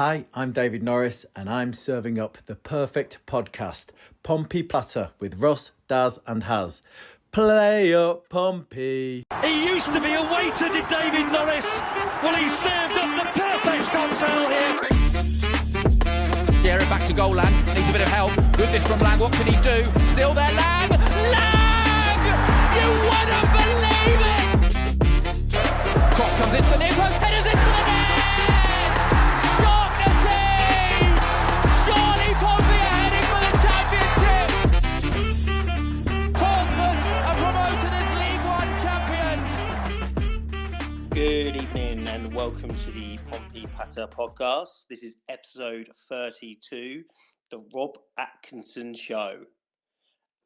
Hi, I'm David Norris and I'm serving up the perfect podcast, Pompey Platter with Russ, Daz and Has. Play up, Pompey. He used to be a waiter, did David Norris. Well, he's served up the perfect cocktail here. Jarrett back to goal, Lang. Needs a bit of help. Goodness from Lang. What can he do? Still there, Lang. Lang! You wouldn't believe it! Cross comes into the near post. Headers into the net! Shaughnessy! Surely Pompey are heading for the championship! Portsmouth are promoted as League One champions! Good evening and welcome to the Pompey Patter podcast. This is episode 32, the Rob Atkinson Show.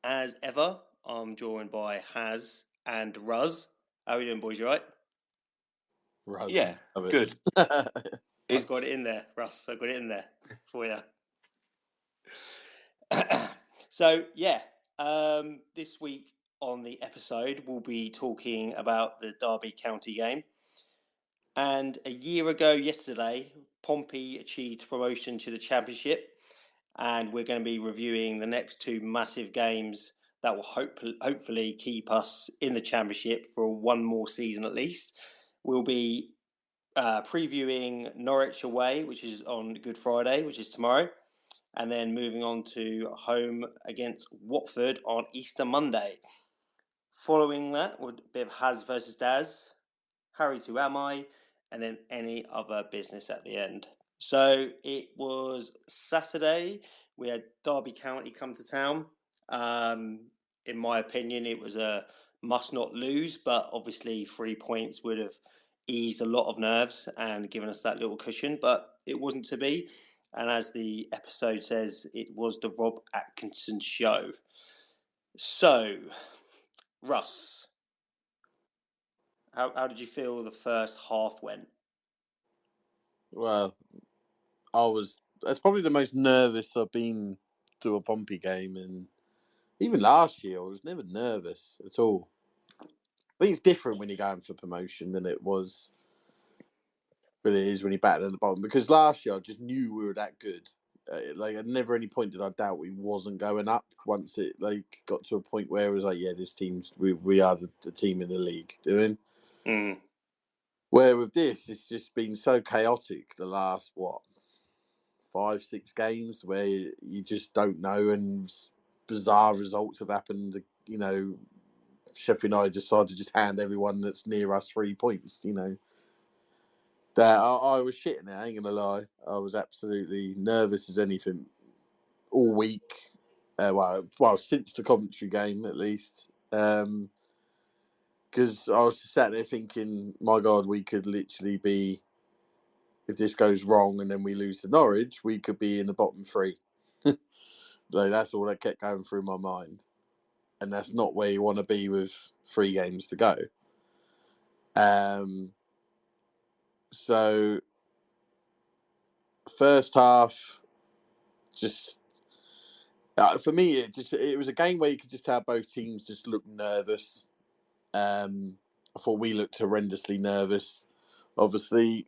As ever, I'm joined by Has and Russ. How are you doing, boys? You right? Russ. Yeah, good. I've got it in there, Russ. I've got it in there for you. So, this week on the episode, we'll be talking about the Derby County game. And a year ago yesterday, Pompey achieved promotion to the Championship. And we're going to be reviewing the next two massive games that will hopefully keep us in the Championship for one more season at least. We'll be previewing Norwich away, which is on Good Friday, which is tomorrow. And then moving on to home against Watford on Easter Monday. Following that, would be a Has versus Daz, Harry's Who Am I, and then any other business at the end. So it was Saturday. We had Derby County come to town. In my opinion, it was a must not lose, but obviously 3 points would have eased a lot of nerves and given us that little cushion, but it wasn't to be. And as the episode says, it was the Rob Atkinson Show. So, Russ, how did you feel the first half went? Well, that's probably the most nervous I've been to a Pompey game, and even last year I was never nervous at all. I think it's different when you're going for promotion than it is when you're batting at the bottom, because last year I just knew we were that good. At never any point did I doubt we wasn't going up once it got to a point where it was like, yeah, this team's we are the team in the league doing. Where with this, it's just been so chaotic the last 5-6 games where you just don't know, and bizarre results have happened. Sheffield United decided to just hand everyone that's near us 3 points. That I was shitting it. I ain't gonna lie. I was absolutely nervous as anything all week. Since the Coventry game at least. Because I was sat there thinking, my God, we could literally be, if this goes wrong and then we lose to Norwich, we could be in the bottom three. That's all that kept going through my mind. And that's not where you want to be with 3 games to go. So, first half, just for me, it was a game where you could just have both teams just look nervous. I thought we looked horrendously nervous. Obviously,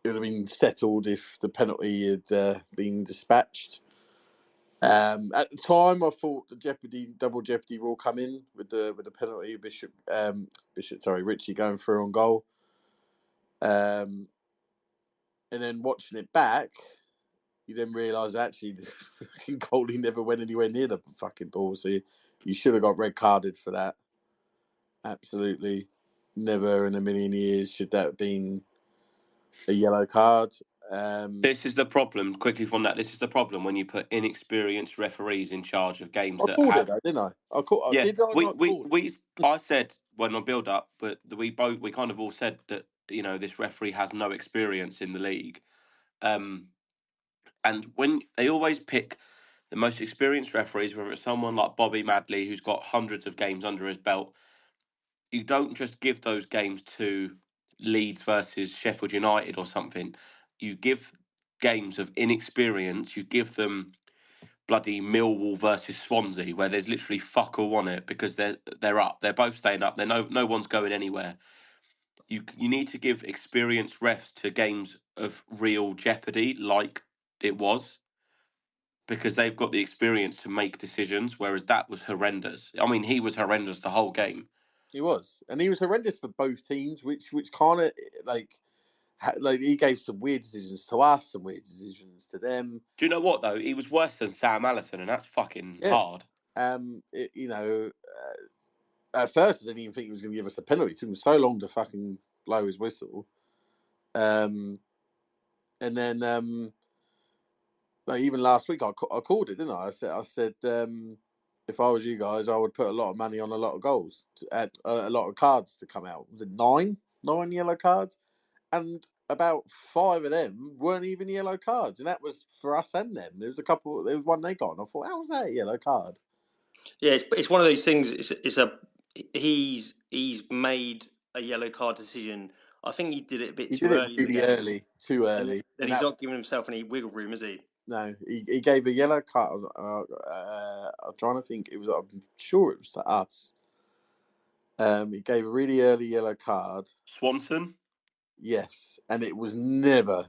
it would have been settled if the penalty had been dispatched. At the time, I thought the double jeopardy rule come in with the penalty. Richie going through on goal. And then watching it back, you then realise actually the goalie never went anywhere near the fucking ball. So you should have got red carded for that. Absolutely, never in a million years should that have been a yellow card. This is the problem. Quickly from that, this is the problem when you put inexperienced referees in charge of games. I called it though, didn't I? I said when on build up, but we kind of all said that this referee has no experience in the league, and when they always pick the most experienced referees, whether it's someone like Bobby Madley who's got hundreds of games under his belt, you don't just give those games to Leeds versus Sheffield United or something. You give games of inexperience. You give them bloody Millwall versus Swansea, where there's literally fuck all on it because they're up. They're both staying up. No one's going anywhere. you need to give experienced refs to games of real jeopardy, like it was, because they've got the experience to make decisions. Whereas that was horrendous. I mean, he was horrendous the whole game. He was, and he was horrendous for both teams, which kind of like he gave some weird decisions to us, some weird decisions to them. Do you know what though? He was worse than Sam Allison, and that's fucking hard. At first I didn't even think he was going to give us a penalty. It took him so long to fucking blow his whistle. And then even last week I called it, didn't I? I said if I was you guys, I would put a lot of money on a lot of goals, a lot of cards to come out. Was it nine yellow cards? And about 5 of them weren't even yellow cards, and that was for us and them. There was one they got, and I thought, how was that a yellow card? Yeah, it's one of those things. He's made a yellow card decision. I think he did it a bit too early. Too early. And he's not giving himself any wiggle room, is he? No, he gave a yellow card. I'm trying to think. I'm sure it was to us. He gave a really early yellow card. Swanson? Yes, and it was never,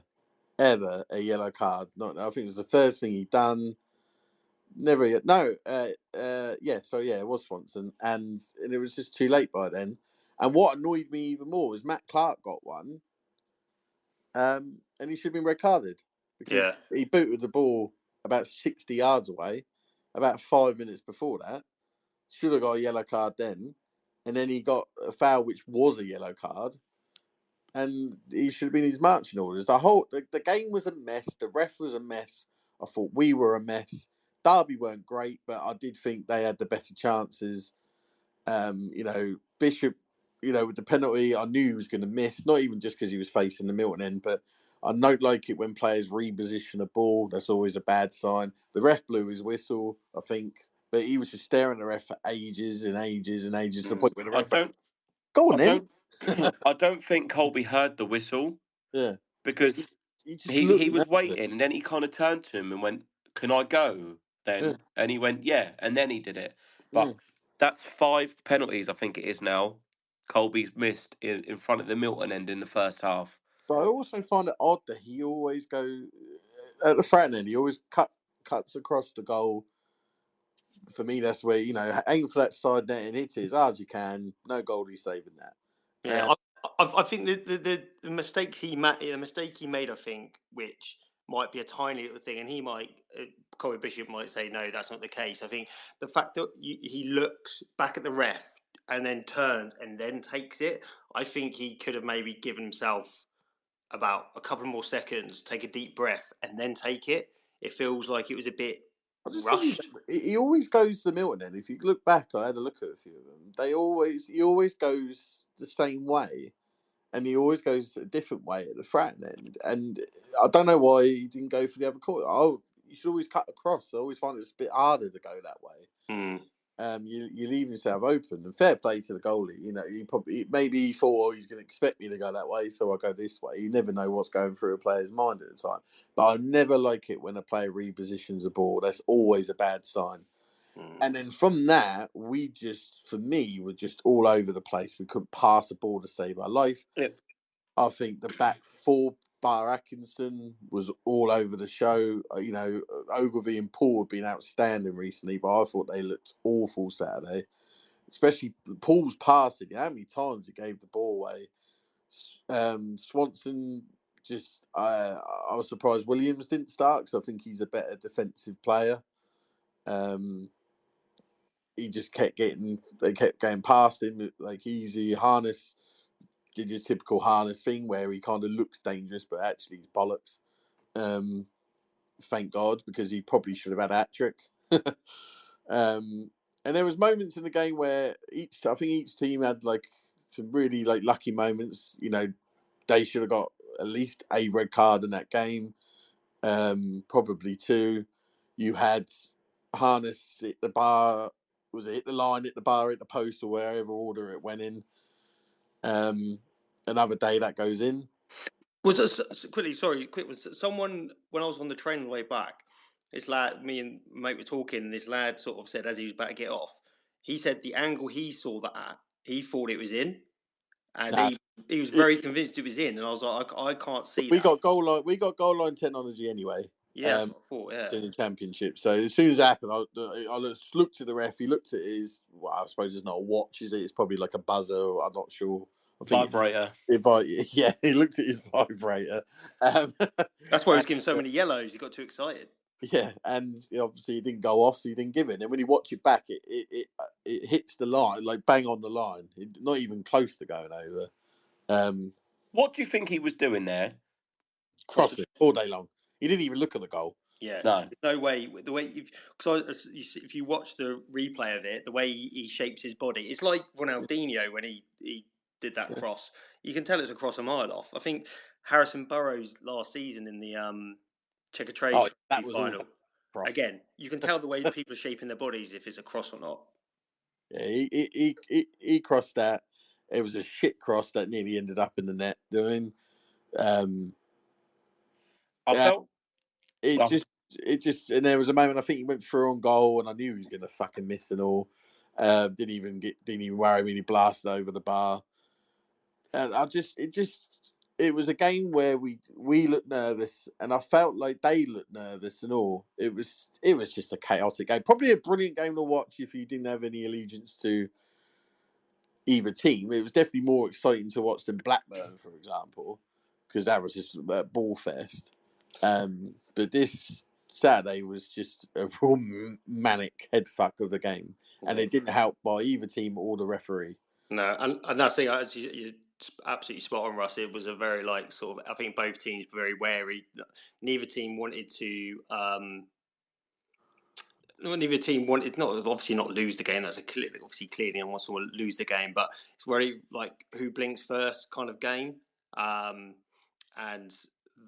ever a yellow card. I think it was the first thing he'd done. Never yet. No. It was Swanson, and it was just too late by then. And what annoyed me even more was Matt Clark got one, and he should have been red carded because he booted the ball about 60 yards away, about 5 minutes before that. Should have got a yellow card then, and then he got a foul which was a yellow card, and he should have been his marching orders. The game was a mess. The ref was a mess. I thought we were a mess. Derby weren't great, but I did think they had the better chances. Bishop, with the penalty, I knew he was going to miss. Not even just because he was facing the Milton end, but I don't like it when players reposition a ball. That's always a bad sign. The ref blew his whistle, I think, but he was just staring at the ref for ages and ages and ages to the point where the ref go on then. I don't think Colby heard the whistle. Yeah, because he was waiting, and then he kind of turned to him and went, "Can I go?" Then and he went, "Yeah," and then he did it. But that's 5 penalties, I think it is now. Colby's missed in front of the Milton end in the first half. But I also find it odd that he always goes at the Fratton end. He always cuts across the goal. For me, that's where aim for that side net and hit it as hard as you can. No goalie saving that. Yeah, I think the mistake he made, I think, which might be a tiny little thing, and Corey Bishop might say no, that's not the case. I think the fact that he looks back at the ref and then turns and then takes it, I think he could have maybe given himself about a couple more seconds, take a deep breath, and then take it. It feels like it was a bit rushed. He always goes to the Milton end. If you look back, I had a look at a few of them. He always goes the same way, and he always goes a different way at the Fratton end. And I don't know why he didn't go for the other corner. You should always cut across. I always find it's a bit harder to go that way. You leave yourself open. And fair play to the goalie. He thought he's going to expect me to go that way, so I go this way. You never know what's going through a player's mind at the time. But I never like it when a player repositions a ball. That's always a bad sign. And then from that, we were just all over the place. We couldn't pass a ball to save our life. Yep. I think the back 4 bar Atkinson was all over the show. Ogilvy and Paul have been outstanding recently, but I thought they looked awful Saturday. Especially Paul's passing. How many times he gave the ball away? Swanson just... I was surprised Williams didn't start because I think he's a better defensive player. He just kept going past him like easy. Harness did his typical Harness thing where he kind of looks dangerous, but actually he's bollocks. Thank God, because he probably should have had a hat-trick. And there was moments in the game where each team had like some really like lucky moments. They should have got at least a red card in that game, probably 2. You had Harness hit the bar. Was it hit the line, hit the bar, hit the post, or wherever order it went in? Another day that goes in. Someone, when I was on the train on the way back, this lad, me and mate were talking, and this lad sort of said as he was about to get off, he said the angle he saw that at, he thought it was in. And he was very convinced it was in, and I was like, I can't see We that. got goal line technology anyway. Yeah, that's what I thought. Yeah, In the championship. So as soon as it happened, I looked at the ref. He looked at his. Well, I suppose it's not a watch, is it? It's probably like a buzzer. I'm not sure. I think Vibrator. He looked at his vibrator. that's why he was giving so many yellows. He got too excited. Yeah, and obviously he didn't go off, so he didn't give it. And when you watch it back, it hits the line, like bang on the line, not even close to going over. What do you think he was doing there? Crossed it all day long. He didn't even look at the goal. Yeah, No. there's no way. The way because if you watch the replay of it, the way he shapes his body, it's like Ronaldinho when he did that cross. You can tell it's a cross a mile off. I think Harrison Burrows last season in the Checker Trade that was final. Cross. Again, you can tell the way people are shaping their bodies if it's a cross or not. Yeah, he crossed that. It was a shit cross that nearly ended up in the net. Doing, I felt it just, and there was a moment I think he went through on goal, and I knew he was going to fucking miss and all. Didn't even worry when he blasted over the bar. And it was a game where we looked nervous, and I felt like they looked nervous and all. It was just a chaotic game. Probably a brilliant game to watch if you didn't have any allegiance to either team. It was definitely more exciting to watch than Blackburn, for example, because that was just a ball fest. But this Saturday was just a real manic headfuck of the game, and it didn't help by either team or the referee. No, and that's the thing. As you're absolutely spot on, Russ. It was a very sort of. I think both teams were very wary. Neither team wanted to. Neither team wanted obviously not lose the game. That's obviously clearly no one wants to lose the game, but it's very who blinks first kind of game, and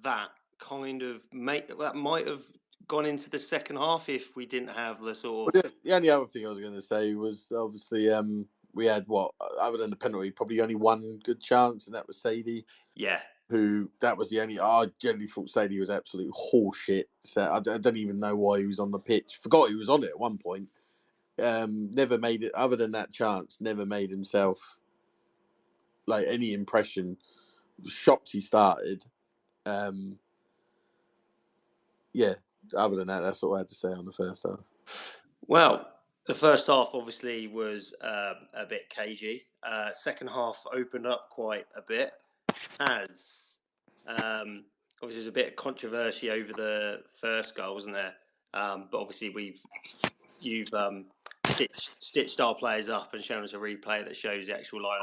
that kind of that might have gone into the second half if we didn't have the sort of. The only other thing I was going to say was obviously we had other than the penalty, probably only one good chance, and that was Sadie. Yeah. That was the only. I generally thought Sadie was absolute horseshit. So I don't even know why he was on the pitch. Forgot he was on it at one point. Never made it. Other than that chance, never made himself any impression. Shocked he started. Yeah. Other than that, that's what I had to say on the first half. Well, the first half obviously was a bit cagey. Second half opened up quite a bit. Obviously there's a bit of controversy over the first goal, wasn't there? But obviously you've stitched our players up and shown us a replay that shows the actual line,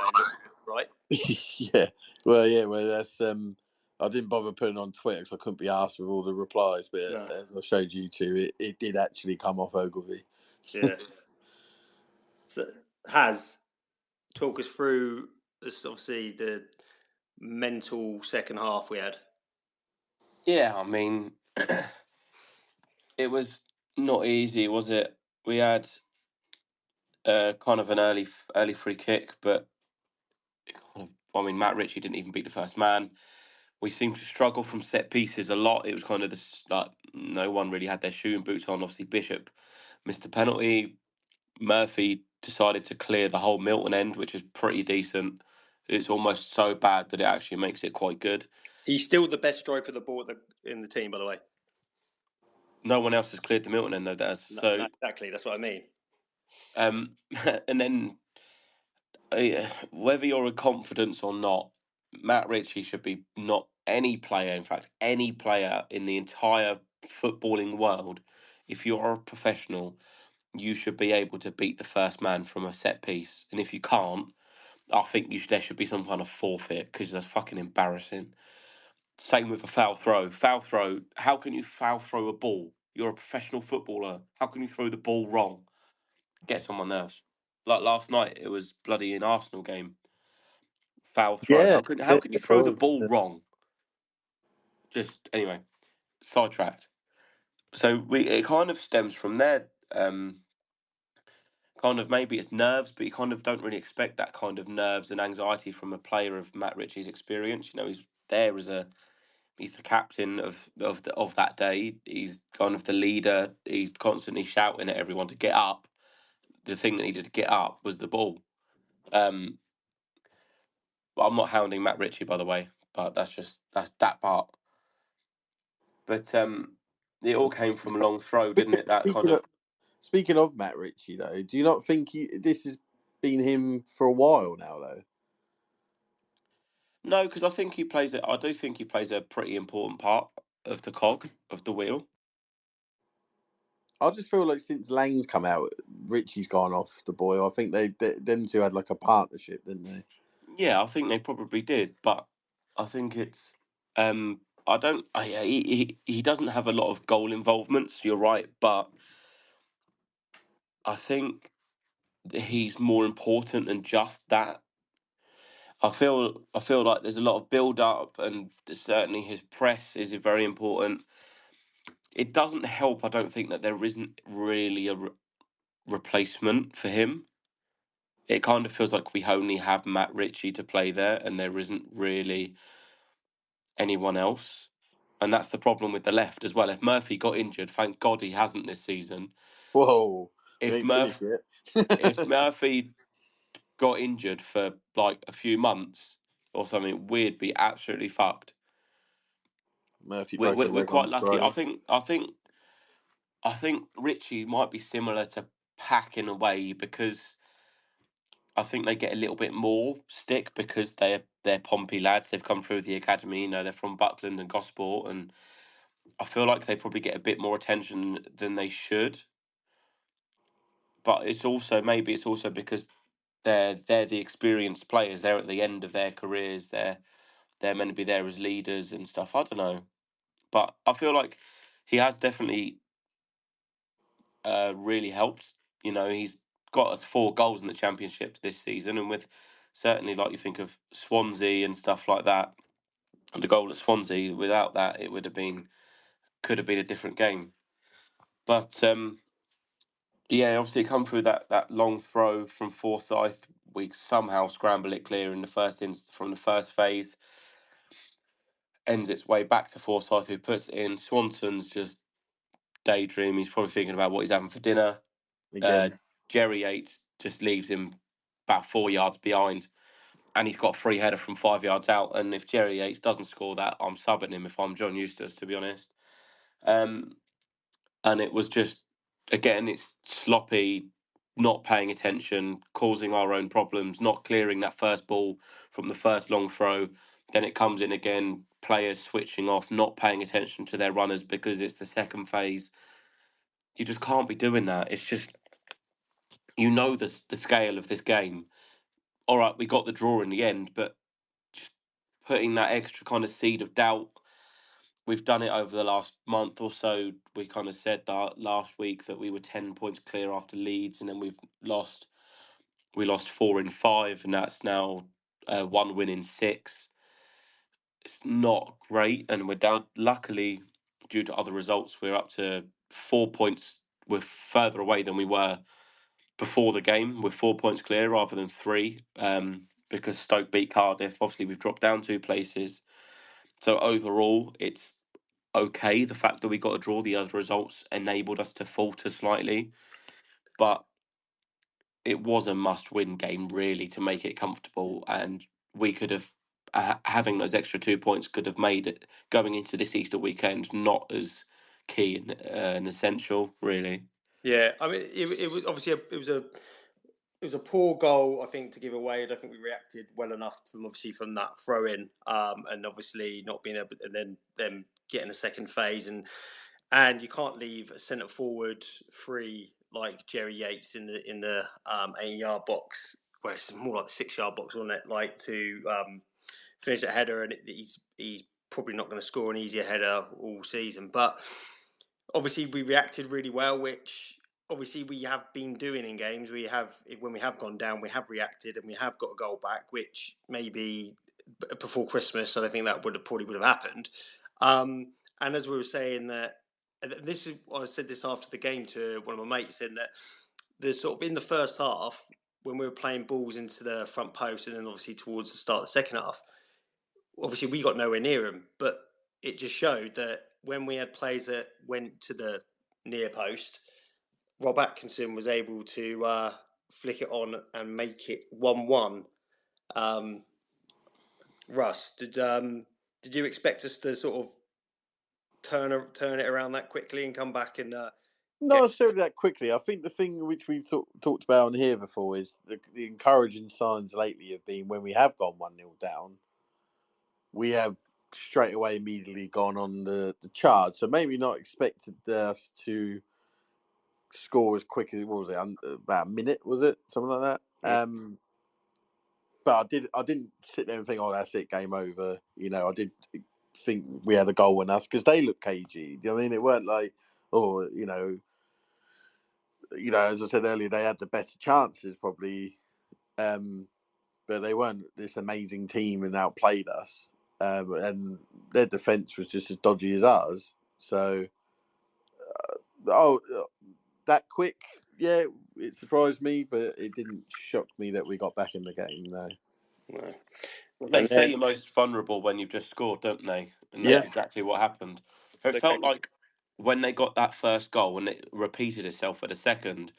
right? Yeah. Well, that's I didn't bother putting it on Twitter because I couldn't be asked with all the replies, but as I showed you two, it did actually come off Ogilvy. Yeah. So, talk us through this, obviously the mental second half we had. Yeah, I mean, it was not easy, was it? We had kind of an early free kick, but Matt Ritchie didn't even beat the first man. We seemed to struggle from set pieces a lot. It was kind of no one really had their shooting boots on. Obviously, Bishop missed the penalty. Murphy decided to clear the whole Milton end, which is pretty decent. It's almost so bad that it actually makes it quite good. He's still the best striker of the ball in the team, by the way. No one else has cleared the Milton end, though, Daz. No, exactly, that's what I mean. And then, whether you're in confidence or not, Matt Ritchie should be not any player, in fact, any player in the entire footballing world. If you're a professional, you should be able to beat the first man from a set piece. And if you can't, I think there should be some kind of forfeit because that's fucking embarrassing. Same with a foul throw. Foul throw. How can you foul throw a ball? You're a professional footballer. How can you throw the ball wrong? Gets on my nerves. Like last night, it was bloody an Arsenal game. Foul throw. Yeah. How can you throw the ball wrong? Just anyway, sidetracked. So it kind of stems from there. Kind of maybe it's nerves, but you kind of don't really expect that kind of nerves and anxiety from a player of Matt Ritchie's experience. You know, he's there as he's the captain of that day. He's kind of the leader. He's constantly shouting at everyone to get up. The thing that needed to get up was the ball. Well, I'm not hounding Matt Ritchie, by the way, but that's that part. But it all came from a long throw, didn't it? That kind of. Speaking of Matt Ritchie, though, do you not think this has been him for a while now, though? No, because I think he plays it. I do think he plays a pretty important part of the cog of the wheel. I just feel like since Lang's come out, Ritchie's gone off the boil. I think them two had like a partnership, didn't they? Yeah, I think they probably did, but I think it's. I don't. He doesn't have a lot of goal involvements. You're right, but I think he's more important than just that. I feel like there's a lot of build up, and certainly his press is very important. It doesn't help, I don't think, that there isn't really a replacement for him. It kind of feels like we only have Matt Ritchie to play there, and there isn't really anyone else. And that's the problem with the left as well. If Murphy got injured, thank God he hasn't this season. Whoa! If Murphy got injured for like a few months or something, we'd be absolutely fucked. Murphy We're quite lucky. I think Ritchie might be similar to Pack in a way, because I think they get a little bit more stick because they're Pompey lads. They've come through the academy. You know, they're from Buckland and Gosport, and I feel like they probably get a bit more attention than they should. But it's also because they're the experienced players. They're at the end of their careers. They're meant to be there as leaders and stuff. I don't know, but I feel like he has definitely really helped. You know, he's got us 4 goals in the Championships this season, and with certainly, like, you think of Swansea and stuff like that, and the goal at Swansea, without that, it could have been a different game. But yeah, obviously come through that long throw from Forsyth. We somehow scramble it clear in the from the first phase. Ends its way back to Forsyth, who puts it in. Swanson's just daydream. He's probably thinking about what he's having for dinner. Again. Jerry Yates just leaves him about 4 yards behind, and he's got a free header from 5 yards out. And if Jerry Yates doesn't score that, I'm subbing him if I'm John Eustace, to be honest. And it was just, again, it's sloppy, not paying attention, causing our own problems, not clearing that first ball from the first long throw. Then it comes in again, players switching off, not paying attention to their runners because it's the second phase. You just can't be doing that. It's just, you know, the scale of this game. All right, we got the draw in the end, but just putting that extra kind of seed of doubt. We've done it over the last month or so. We kind of said that last week that we were 10 points clear after Leeds, and then we lost 4 in 5, and that's now 1 win in 6. It's not great, and we're down. Luckily, due to other results, we're up to 4 points. We're further away than we were before the game. We're 4 points clear rather than 3, because Stoke beat Cardiff. Obviously, we've dropped down 2 places. So overall, it's okay. The fact that we got a draw, the other results enabled us to falter slightly, but it was a must-win game really to make it comfortable, and we could have having those extra 2 points could have made it going into this Easter weekend not as key and essential, really. Yeah, I mean, it was obviously it was a poor goal, I think, to give away. I don't think we reacted well enough from that throw in, and obviously not being able, and then them getting a second phase, and you can't leave a centre forward free like Jerry Yates in the 8-yard box, where it's more like the 6-yard box, wasn't it? Like to finish that header, and he's probably not going to score an easier header all season. But obviously we reacted really well, which obviously we have been doing in games. We have, when we have gone down, we have reacted and we have got a goal back, which maybe before Christmas, I don't think that probably would have happened. And as we were saying that, this is, I said this after the game to one of my mates, in that the sort of in the first half, when we were playing balls into the front post, and then obviously towards the start of the second half, obviously we got nowhere near him, but it just showed that when we had players that went to the near post, Rob Atkinson was able to flick it on and make it 1-1. Russ, did you expect us to sort of turn it around that quickly and come back and? Not necessarily that quickly. I think the thing which we've talked about on here before is the encouraging signs lately have been when we have gone 1-0 down, we have straight away immediately gone on the charge. So maybe not expected us to score as quick as, what was it, about a minute, was it? Something like that. Yeah. But I didn't sit there and think, oh, that's it, game over. I did think we had a goal in us because they looked cagey. I mean, it weren't like, oh, as I said earlier, they had the better chances probably, but they weren't this amazing team and outplayed us. And their defence was just as dodgy as ours. So, that quick, yeah, it surprised me, but it didn't shock me that we got back in the game, no. They say you're most vulnerable when you've just scored, don't they? And that's exactly what happened. It felt like when they got that first goal and it repeated itself for the second,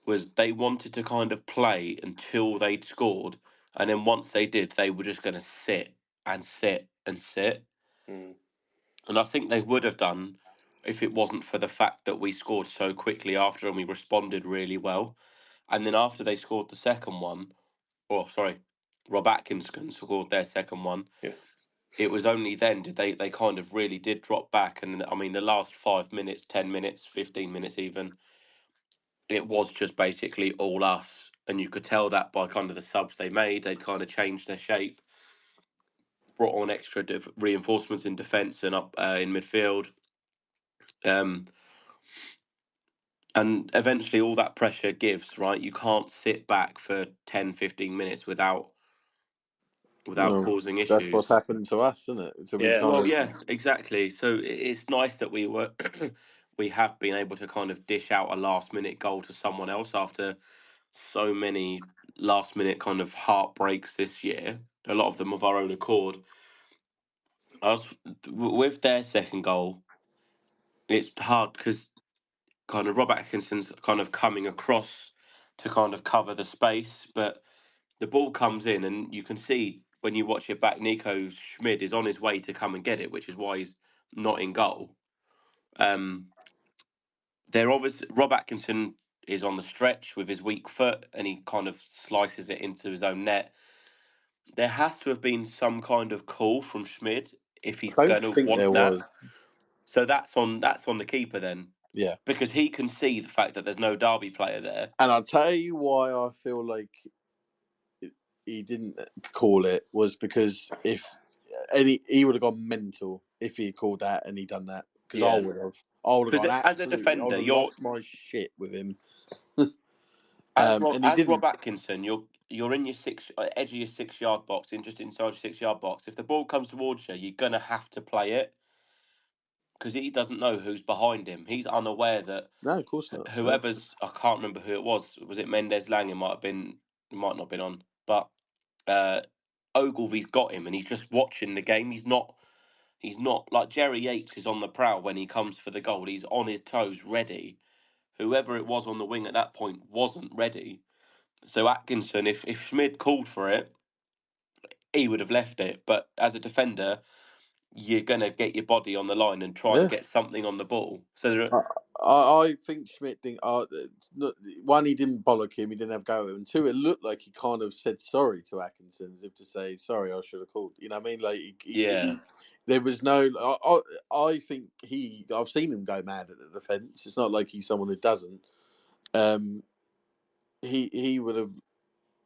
was they wanted to kind of play until they'd scored, and then once they did, they were just going to sit and sit and sit. And I think they would have done if it wasn't for the fact that we scored so quickly after and we responded really well. And then after they scored the second one, Rob Atkinson scored their second one. Yeah. It was only then did they kind of really did drop back. And I mean, the last 5 minutes, 10 minutes, 15 minutes even, it was just basically all us. And you could tell that by kind of the subs they made. They'd kind of changed their shape, brought on extra reinforcements in defence and up in midfield. And eventually all that pressure gives, right? You can't sit back for 10, 15 minutes without causing issues. That's what's happened to us, isn't it? So Exactly. So it's nice that we have been able to kind of dish out a last minute goal to someone else after so many last minute kind of heartbreaks this year. A lot of them of our own accord. With their second goal, it's hard because kind of Rob Atkinson's kind of coming across to kind of cover the space, but the ball comes in and you can see when you watch it back, Nico Schmid is on his way to come and get it, which is why he's not in goal. Rob Atkinson is on the stretch with his weak foot and he kind of slices it into his own net. There has to have been some kind of call from Schmid if he's going to want that. Was. So that's on the keeper then. Yeah. Because he can see the fact that there's no Derby player there. And I'll tell you why I feel like he didn't call it was because he would have gone mental if he called that and he done that. Because I would have. I would have gone as a defender, I would have lost my shit with him. As Rob Atkinson, you're in your edge of your 6 yard box, just inside your 6 yard box. If the ball comes towards you, you're gonna have to play it because he doesn't know who's behind him. He's unaware that no, of course not. Whoever's I can't remember who it was. Was it Mendes Lang? It might not have been on, but Ogilvy's got him and he's just watching the game. He's not like Jerry Yates is on the prowl when he comes for the goal. He's on his toes, ready. Whoever it was on the wing at that point wasn't ready. So Atkinson, if Schmid called for it, he would have left it. But as a defender, you're going to get your body on the line and try to get something on the ball. So I think Schmidt one, he didn't bollock him, he didn't have go at him. Two, it looked like he kind of said sorry to Atkinson, as if to say, sorry, I should have called. You know what I mean? Like, there was no. I think I've seen him go mad at the defence. It's not like he's someone who doesn't. He would have,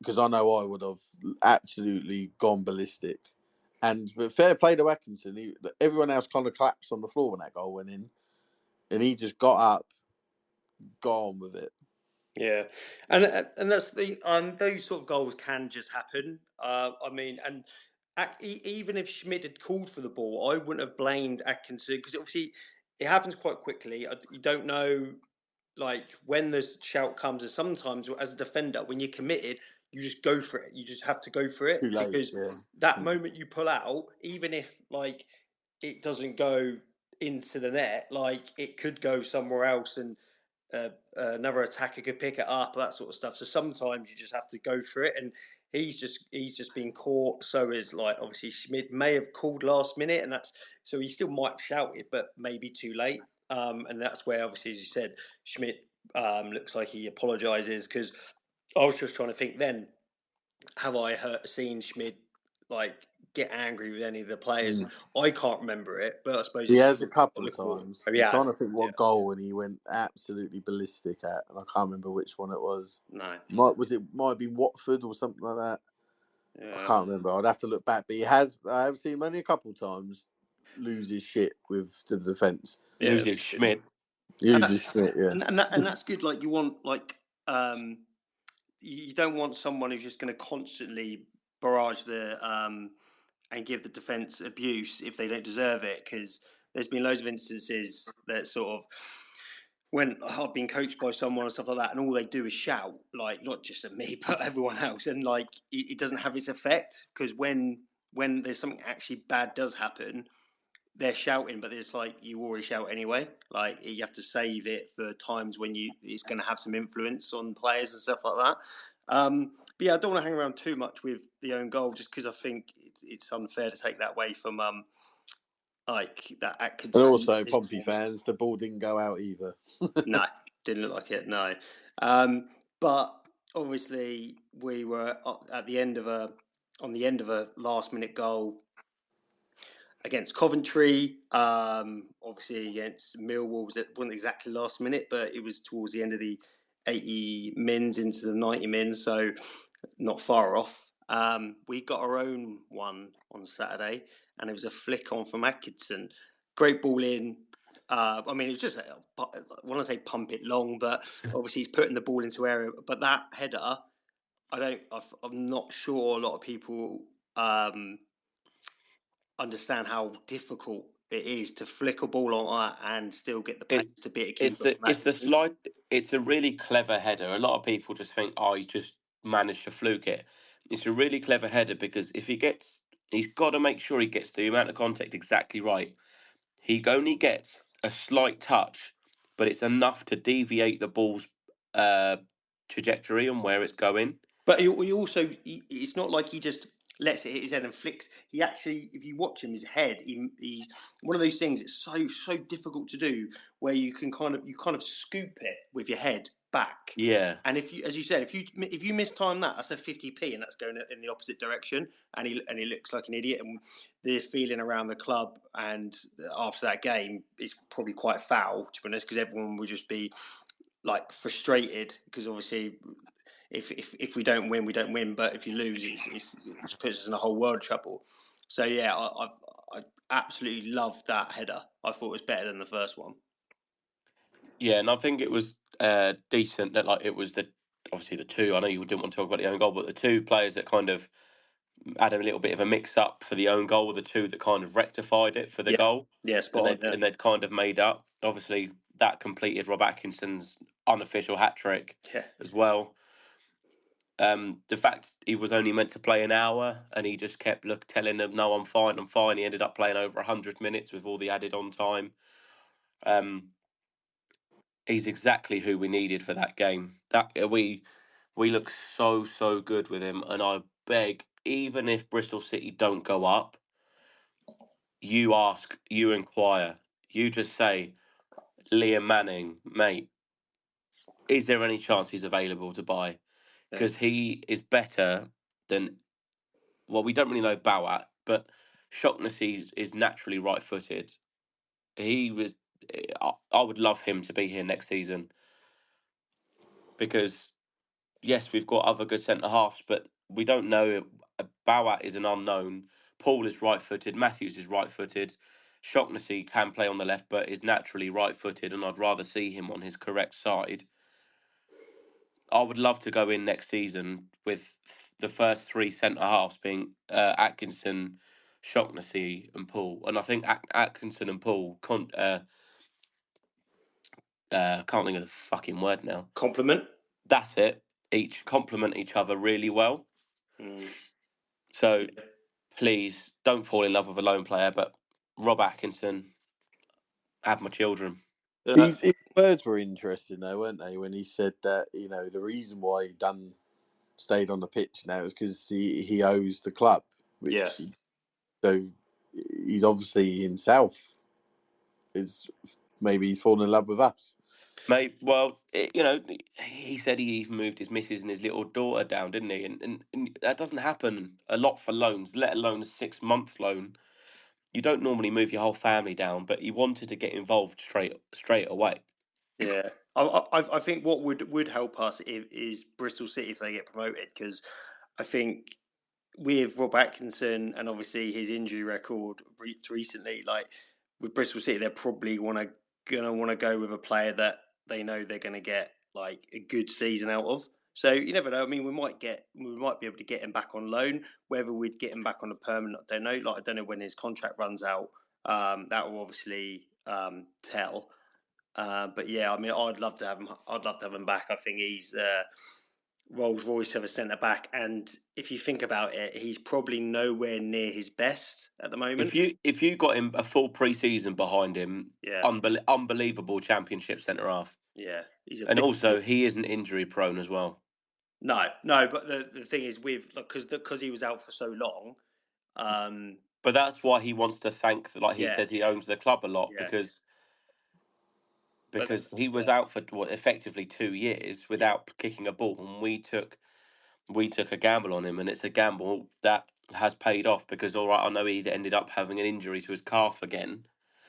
because I know I would have absolutely gone ballistic. But fair play to Atkinson. Everyone else kind of collapsed on the floor when that goal went in. And he just got up, got on with it. Yeah, and that's the those sort of goals can just happen. I mean, and even if Schmid had called for the ball, I wouldn't have blamed Atkinson because obviously it happens quite quickly. You don't know like when the shout comes, and sometimes as a defender, when you're committed, you just go for it. You just have to go for it because that moment you pull out, even if like it doesn't go into the net, like it could go somewhere else and another attacker could pick it up, that sort of stuff. So sometimes you just have to go for it. And he's just been caught. So is like obviously Schmidt may have called last minute, and that's so he still might have shouted, but maybe too late. And that's where obviously, as you said, Schmidt looks like he apologises, because I was just trying to think then, have I seen Schmidt like get angry with any of the players? I can't remember it, but I suppose He has a couple of times. Maybe I'm trying to think what goal, and he went absolutely ballistic at, and I can't remember which one it was. No. Might have been Watford or something like that. Yeah. I can't remember. I'd have to look back. But I have seen him only a couple of times lose his shit with the defence. Loses Schmidt. Uses shit, yeah. And that's good. Like you want you don't want someone who's just going to constantly barrage and give the defence abuse if they don't deserve it, because there's been loads of instances that sort of, when I've been coached by someone and stuff like that, and all they do is shout, like not just at me but everyone else, and like it doesn't have its effect, because when there's something actually bad does happen, they're shouting, but it's like you already shout anyway. Like you have to save it for times when it's going to have some influence on players and stuff like that. But yeah, I don't want to hang around too much with the own goal, just because I think it's unfair to take that away from like that Atkinson. And also, Pompey fans, the ball didn't go out either. No, didn't look like it. No, but obviously we were at the end of a last minute goal against Coventry. Obviously against Millwall, it wasn't exactly last minute, but it was towards the end of the 80 mins into the 90 mins, so not far off. We got our own one on Saturday, and it was a flick on from Atkinson. Great ball in. I mean, it was just, I want to say pump it long, but obviously he's putting the ball into area. But that header, I'm not sure a lot of people understand how difficult it is to flick a ball on that and still get the pace to beat a keeper. It's a really clever header. A lot of people just think, he's just managed to fluke it. It's a really clever header, because if he's got to make sure he gets the amount of contact exactly right. He only gets a slight touch, but it's enough to deviate the ball's trajectory and where it's going. But he also, it's not like he just lets it hit his head and flicks. He actually, if you watch him, his head, he's one of those things. It's so difficult to do, where you kind of scoop it with your head back. Yeah. And if you, as you said, if you mistime that's a 50p, and that's going in the opposite direction, and he looks like an idiot. And the feeling around the club and after that game is probably quite foul, to be honest, because everyone would just be like frustrated, because obviously, if we don't win, we don't win. But if you lose, it puts us in a whole world of trouble. So yeah, I absolutely loved that header. I thought it was better than the first one. Yeah, and I think it was decent that it was obviously the two. I know you didn't want to talk about the own goal, but the two players that kind of had a little bit of a mix up for the own goal were the two that kind of rectified it for the goal. Yeah, spot on. And they'd kind of made up. Obviously, that completed Rob Atkinson's unofficial hat trick as well. The fact he was only meant to play an hour, and he just kept telling them, "No, I'm fine." He ended up playing over 100 minutes with all the added on time. He's exactly who we needed for that game. That we look so good with him, and I beg, even if Bristol City don't go up, you ask, you inquire, you just say, Liam Manning, mate, is there any chance he's available to buy? Because he is better than, well, we don't really know Bowat, but Shaughnessy is naturally right-footed. I would love him to be here next season, because yes, we've got other good centre-halves, but we don't know. Bowat is an unknown. Paul is right-footed. Matthews is right-footed. Shaughnessy can play on the left, but is naturally right-footed, and I'd rather see him on his correct side. I would love to go in next season with the first three centre-halves being Atkinson, Shaughnessy and Paul. And I think Atkinson and Paul can't think of the fucking word now. Compliment? That's it. Each complement each other really well. So please don't fall in love with a lone player, but Rob Atkinson, have my children. His words were interesting though, weren't they? When he said that, the reason why he done stayed on the pitch now is because he owes the club, so he's obviously himself is maybe he's fallen in love with us. Mate, he said he even moved his missus and his little daughter down, didn't he? And that doesn't happen a lot for loans, let alone a 6-month loan. You don't normally move your whole family down, but he wanted to get involved straight away. Yeah, I think what would help us is Bristol City if they get promoted, because I think with Rob Atkinson and obviously his injury record recently, like with Bristol City, they're probably gonna want to go with a player that they know they're going to get like a good season out of. So you never know. I mean, we might be able to get him back on loan. Whether we'd get him back on a permanent, I don't know. Like I don't know when his contract runs out. That will obviously tell. But yeah, I mean, I'd love to have him. I'd love to have him back. I think he's Rolls Royce of a centre back, and if you think about it, he's probably nowhere near his best at the moment. If you got him a full pre-season behind him, unbelievable Championship centre half. Yeah, and also he isn't injury prone as well. No, but the thing is because he was out for so long. But that's why he wants to thank, like he says, he owns the club a lot because he was out for effectively 2 years without kicking a ball, and we took a gamble on him, and it's a gamble that has paid off because all right, I know he ended up having an injury to his calf again.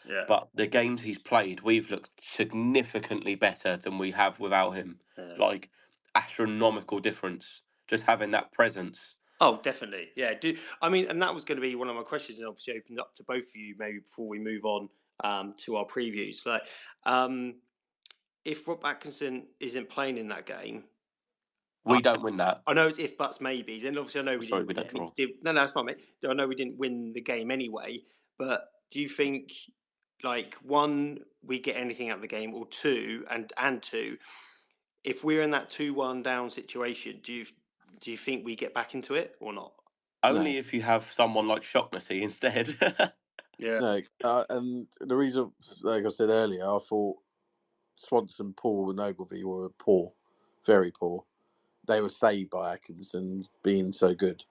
Yeah. But the games he's played, we've looked significantly better than we have without him. Yeah. Like astronomical difference, just having that presence. Oh, definitely. Yeah. And that was going to be one of my questions, and obviously opened up to both of you maybe before we move on to our previews. Like, if Rob Atkinson isn't playing in that game, we don't win that. I know it's if buts maybes, and obviously I know we didn't. We don't draw. No, that's fine, mate. I know we didn't win the game anyway. But do you think, like, one, we get anything out of the game, or two, and two, if we're in that 2-1 down situation, do you think we get back into it or not? Only if you have someone like Shocknessy instead. Yeah. No, and the reason, like I said earlier, I thought Swanson, Paul, and Ogilvie were poor, very poor. They were saved by Atkinson being so good.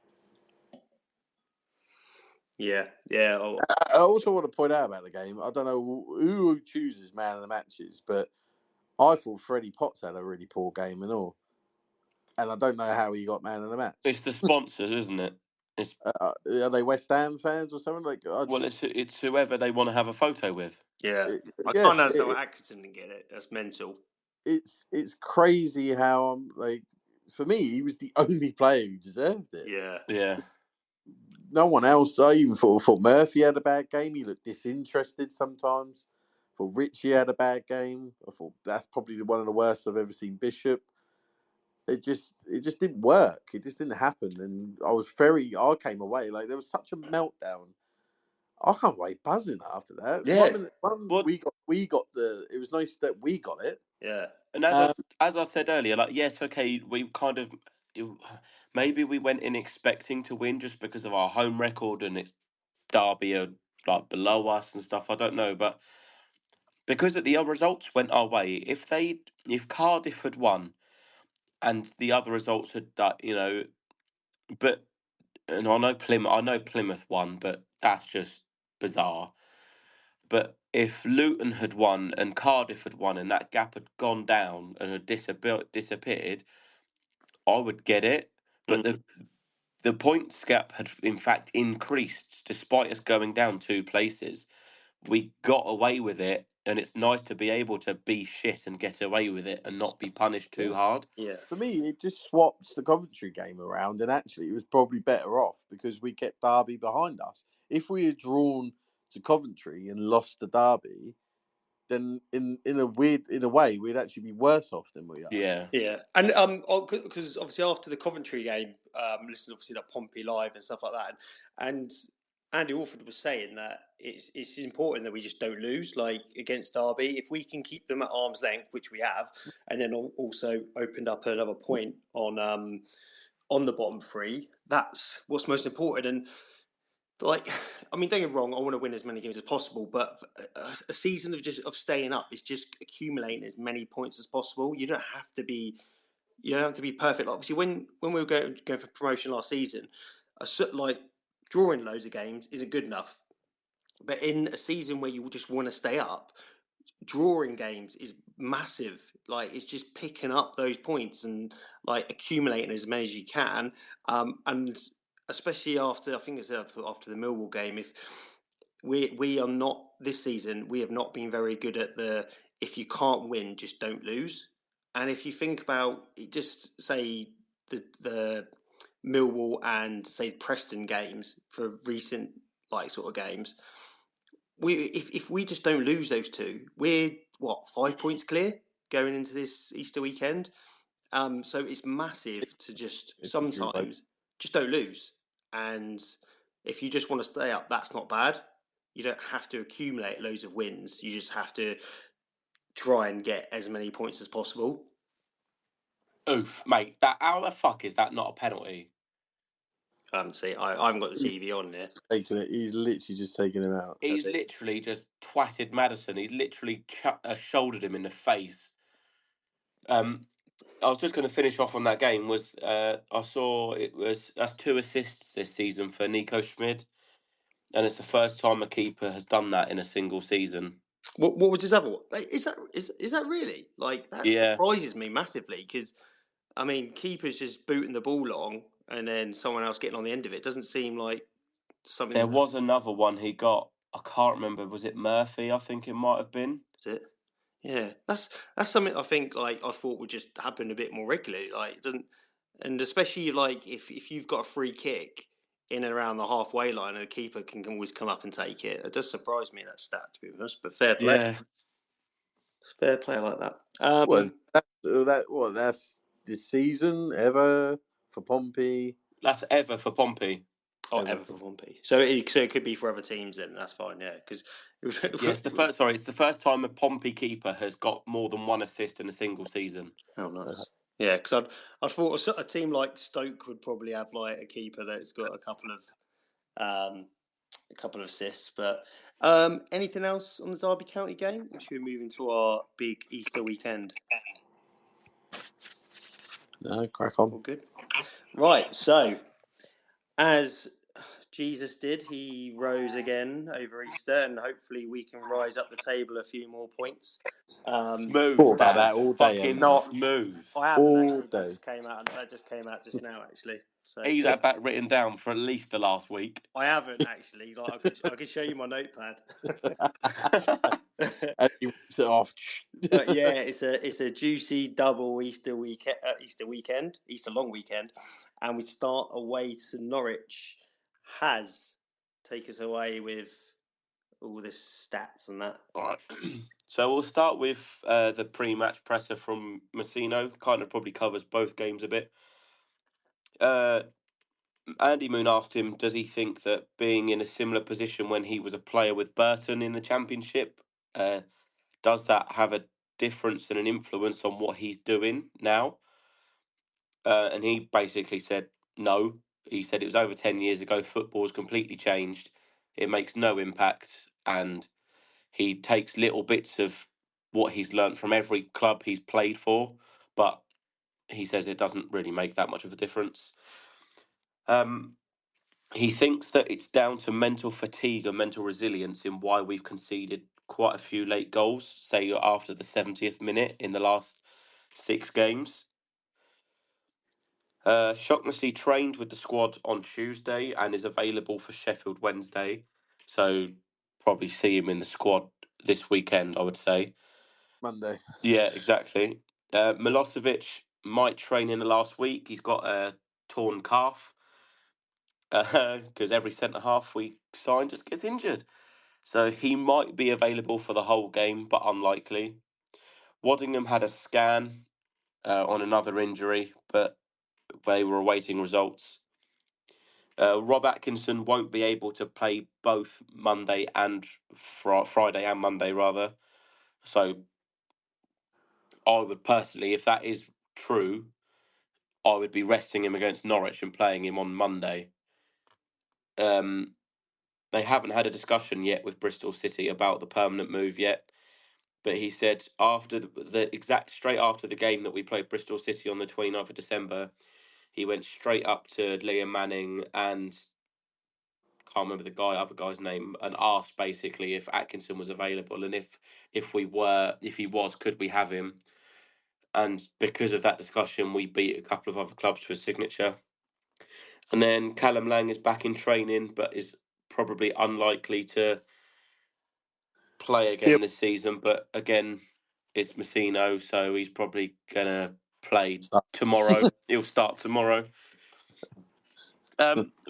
Yeah. I also want to point out about the game, I don't know who chooses man of the matches, but I thought Freddie Potts had a really poor game and all. And I don't know how he got man of the match. It's the sponsors, isn't it? Are they West Ham fans or something? It's whoever they want to have a photo with. Yeah. I can't understand why Atkinson didn't get it. That's mental. It's crazy how I'm like, for me, he was the only player who deserved it. Yeah. No one else. I even thought Murphy had a bad game. He looked disinterested sometimes. I thought Richie had a bad game. I thought that's probably one of the worst I've ever seen Bishop. It just didn't work. It just didn't happen. And I came away like there was such a meltdown. I come away buzzing after that. Yeah. We got it was nice that we got it. Yeah. And as I said earlier, like, yes, okay, we kind of, maybe we went in expecting to win just because of our home record and it's Derby are like below us and stuff. I don't know, but because the other results went our way, if Cardiff had won and the other results had, but, and I know Plymouth won, but that's just bizarre. But if Luton had won and Cardiff had won and that gap had gone down and had disappeared, I would get it. But the points gap had in fact increased despite us going down 2 places. We got away with it, and it's nice to be able to be shit and get away with it and not be punished too hard. Yeah. For me, it just swapped the Coventry game around, and actually it was probably better off because we kept Derby behind us. If we had drawn to Coventry and lost to Derby, then in a way we'd actually be worse off than we are. Yeah. And because obviously after the Coventry game, listened obviously that Pompey live and stuff like that, and Andy Orford was saying that it's important that we just don't lose, like against Derby. If we can keep them at arm's length, which we have, and then also opened up another point on the bottom 3, that's what's most important. And like, I mean, don't get me wrong, I want to win as many games as possible, but a season of staying up is just accumulating as many points as possible. You don't have to be You don't have to be perfect. Obviously, when we were going for promotion last season, like drawing loads of games isn't good enough. But in a season where you just want to stay up, drawing games is massive. Like it's just picking up those points and like accumulating as many as you can. And especially after, I think it's after the Millwall game, if we are not this season, we have not been very good at the if you can't win, just don't lose. And if you think about it, just say the Millwall and say Preston games for recent like sort of games, if we just don't lose those two, we're 5 points clear going into this Easter weekend. So it's massive to just sometimes just don't lose. And if you just want to stay up, that's not bad. You don't have to accumulate loads of wins. You just have to try and get as many points as possible. Oof, mate! How the fuck is that not a penalty? I haven't got the TV on there. He's literally just taking him out. He's literally just twatted Maddison. He's literally shouldered him in the face. I was just going to finish off on that game. I saw that's 2 assists this season for Nico Schmid, and it's the first time a keeper has done that in a single season. What was his other one? Is that really like that? Yeah. Surprises me massively because I mean keepers just booting the ball long and then someone else getting on the end of it doesn't seem like something. There was another one he got. I can't remember. Was it Murphy? I think it might have been. Is it? Yeah, that's something I think like I thought would just happen a bit more regularly. Like it doesn't, and especially like if you've got a free kick in and around the halfway line, and the keeper can always come up and take it. It does surprise me that stat to be honest, but fair play. Yeah, fair play like that. That's this season ever for Pompey. That's ever for Pompey. Oh, ever for Pompey. So it could be for other teams then. That's fine. Yeah, because it's the first. Sorry, it's the first time a Pompey keeper has got more than one assist in a single season. Oh, nice. Yeah, because I thought a team like Stoke would probably have like a keeper that's got a couple of assists. But anything else on the Derby County game? Which we're moving to our big Easter weekend. No, crack on. All good. Right, so as Jesus did, he rose again over Easter, and hopefully we can rise up the table a few more points. Smooth. Thought about that all day. Fucking not smooth. I haven't All actually. day. That just came out just now, actually. So He's had that written down for at least the last week. I haven't actually. Like I could show you my notepad. And he rips it off. But yeah, it's a juicy double Easter long weekend, and we start away to Norwich. Has take us away with all the stats and that. All right. So we'll start with the pre-match presser from Messino. Kind of probably covers both games a bit. Andy Moon asked him, does he think that being in a similar position when he was a player with Burton in the Championship, does that have a difference and an influence on what he's doing now? And he basically said no. He said it was over 10 years ago. Football's completely changed. It makes no impact. And he takes little bits of what he's learnt from every club he's played for. But he says it doesn't really make that much of a difference. He thinks that it's down to mental fatigue and mental resilience in why we've conceded quite a few late goals, say after the 70th minute in the last 6 games. Shaughnessy trained with the squad on Tuesday and is available for Sheffield Wednesday. So probably see him in the squad this weekend, I would say. Monday. Yeah, exactly. Milosevic might train in the last week. He's got a torn calf because every centre-half we sign just gets injured. So he might be available for the whole game, but unlikely. Waddingham had a scan on another injury, but they were awaiting results. Rob Atkinson won't be able to play both Monday and Friday and Monday, rather. So I would personally, if that is true, I would be resting him against Norwich and playing him on Monday. They haven't had a discussion yet with Bristol City about the permanent move yet, but he said after straight after the game that we played Bristol City on the 29th of December, he went straight up to Liam Manning and can't remember the other guy's name, and asked basically if Atkinson was available and if he was, could we have him? And because of that discussion, we beat a couple of other clubs to a signature. And then Callum Lang is back in training, but is probably unlikely to play again this season. But again, it's Messino, so he's probably gonna play tomorrow. He'll start tomorrow.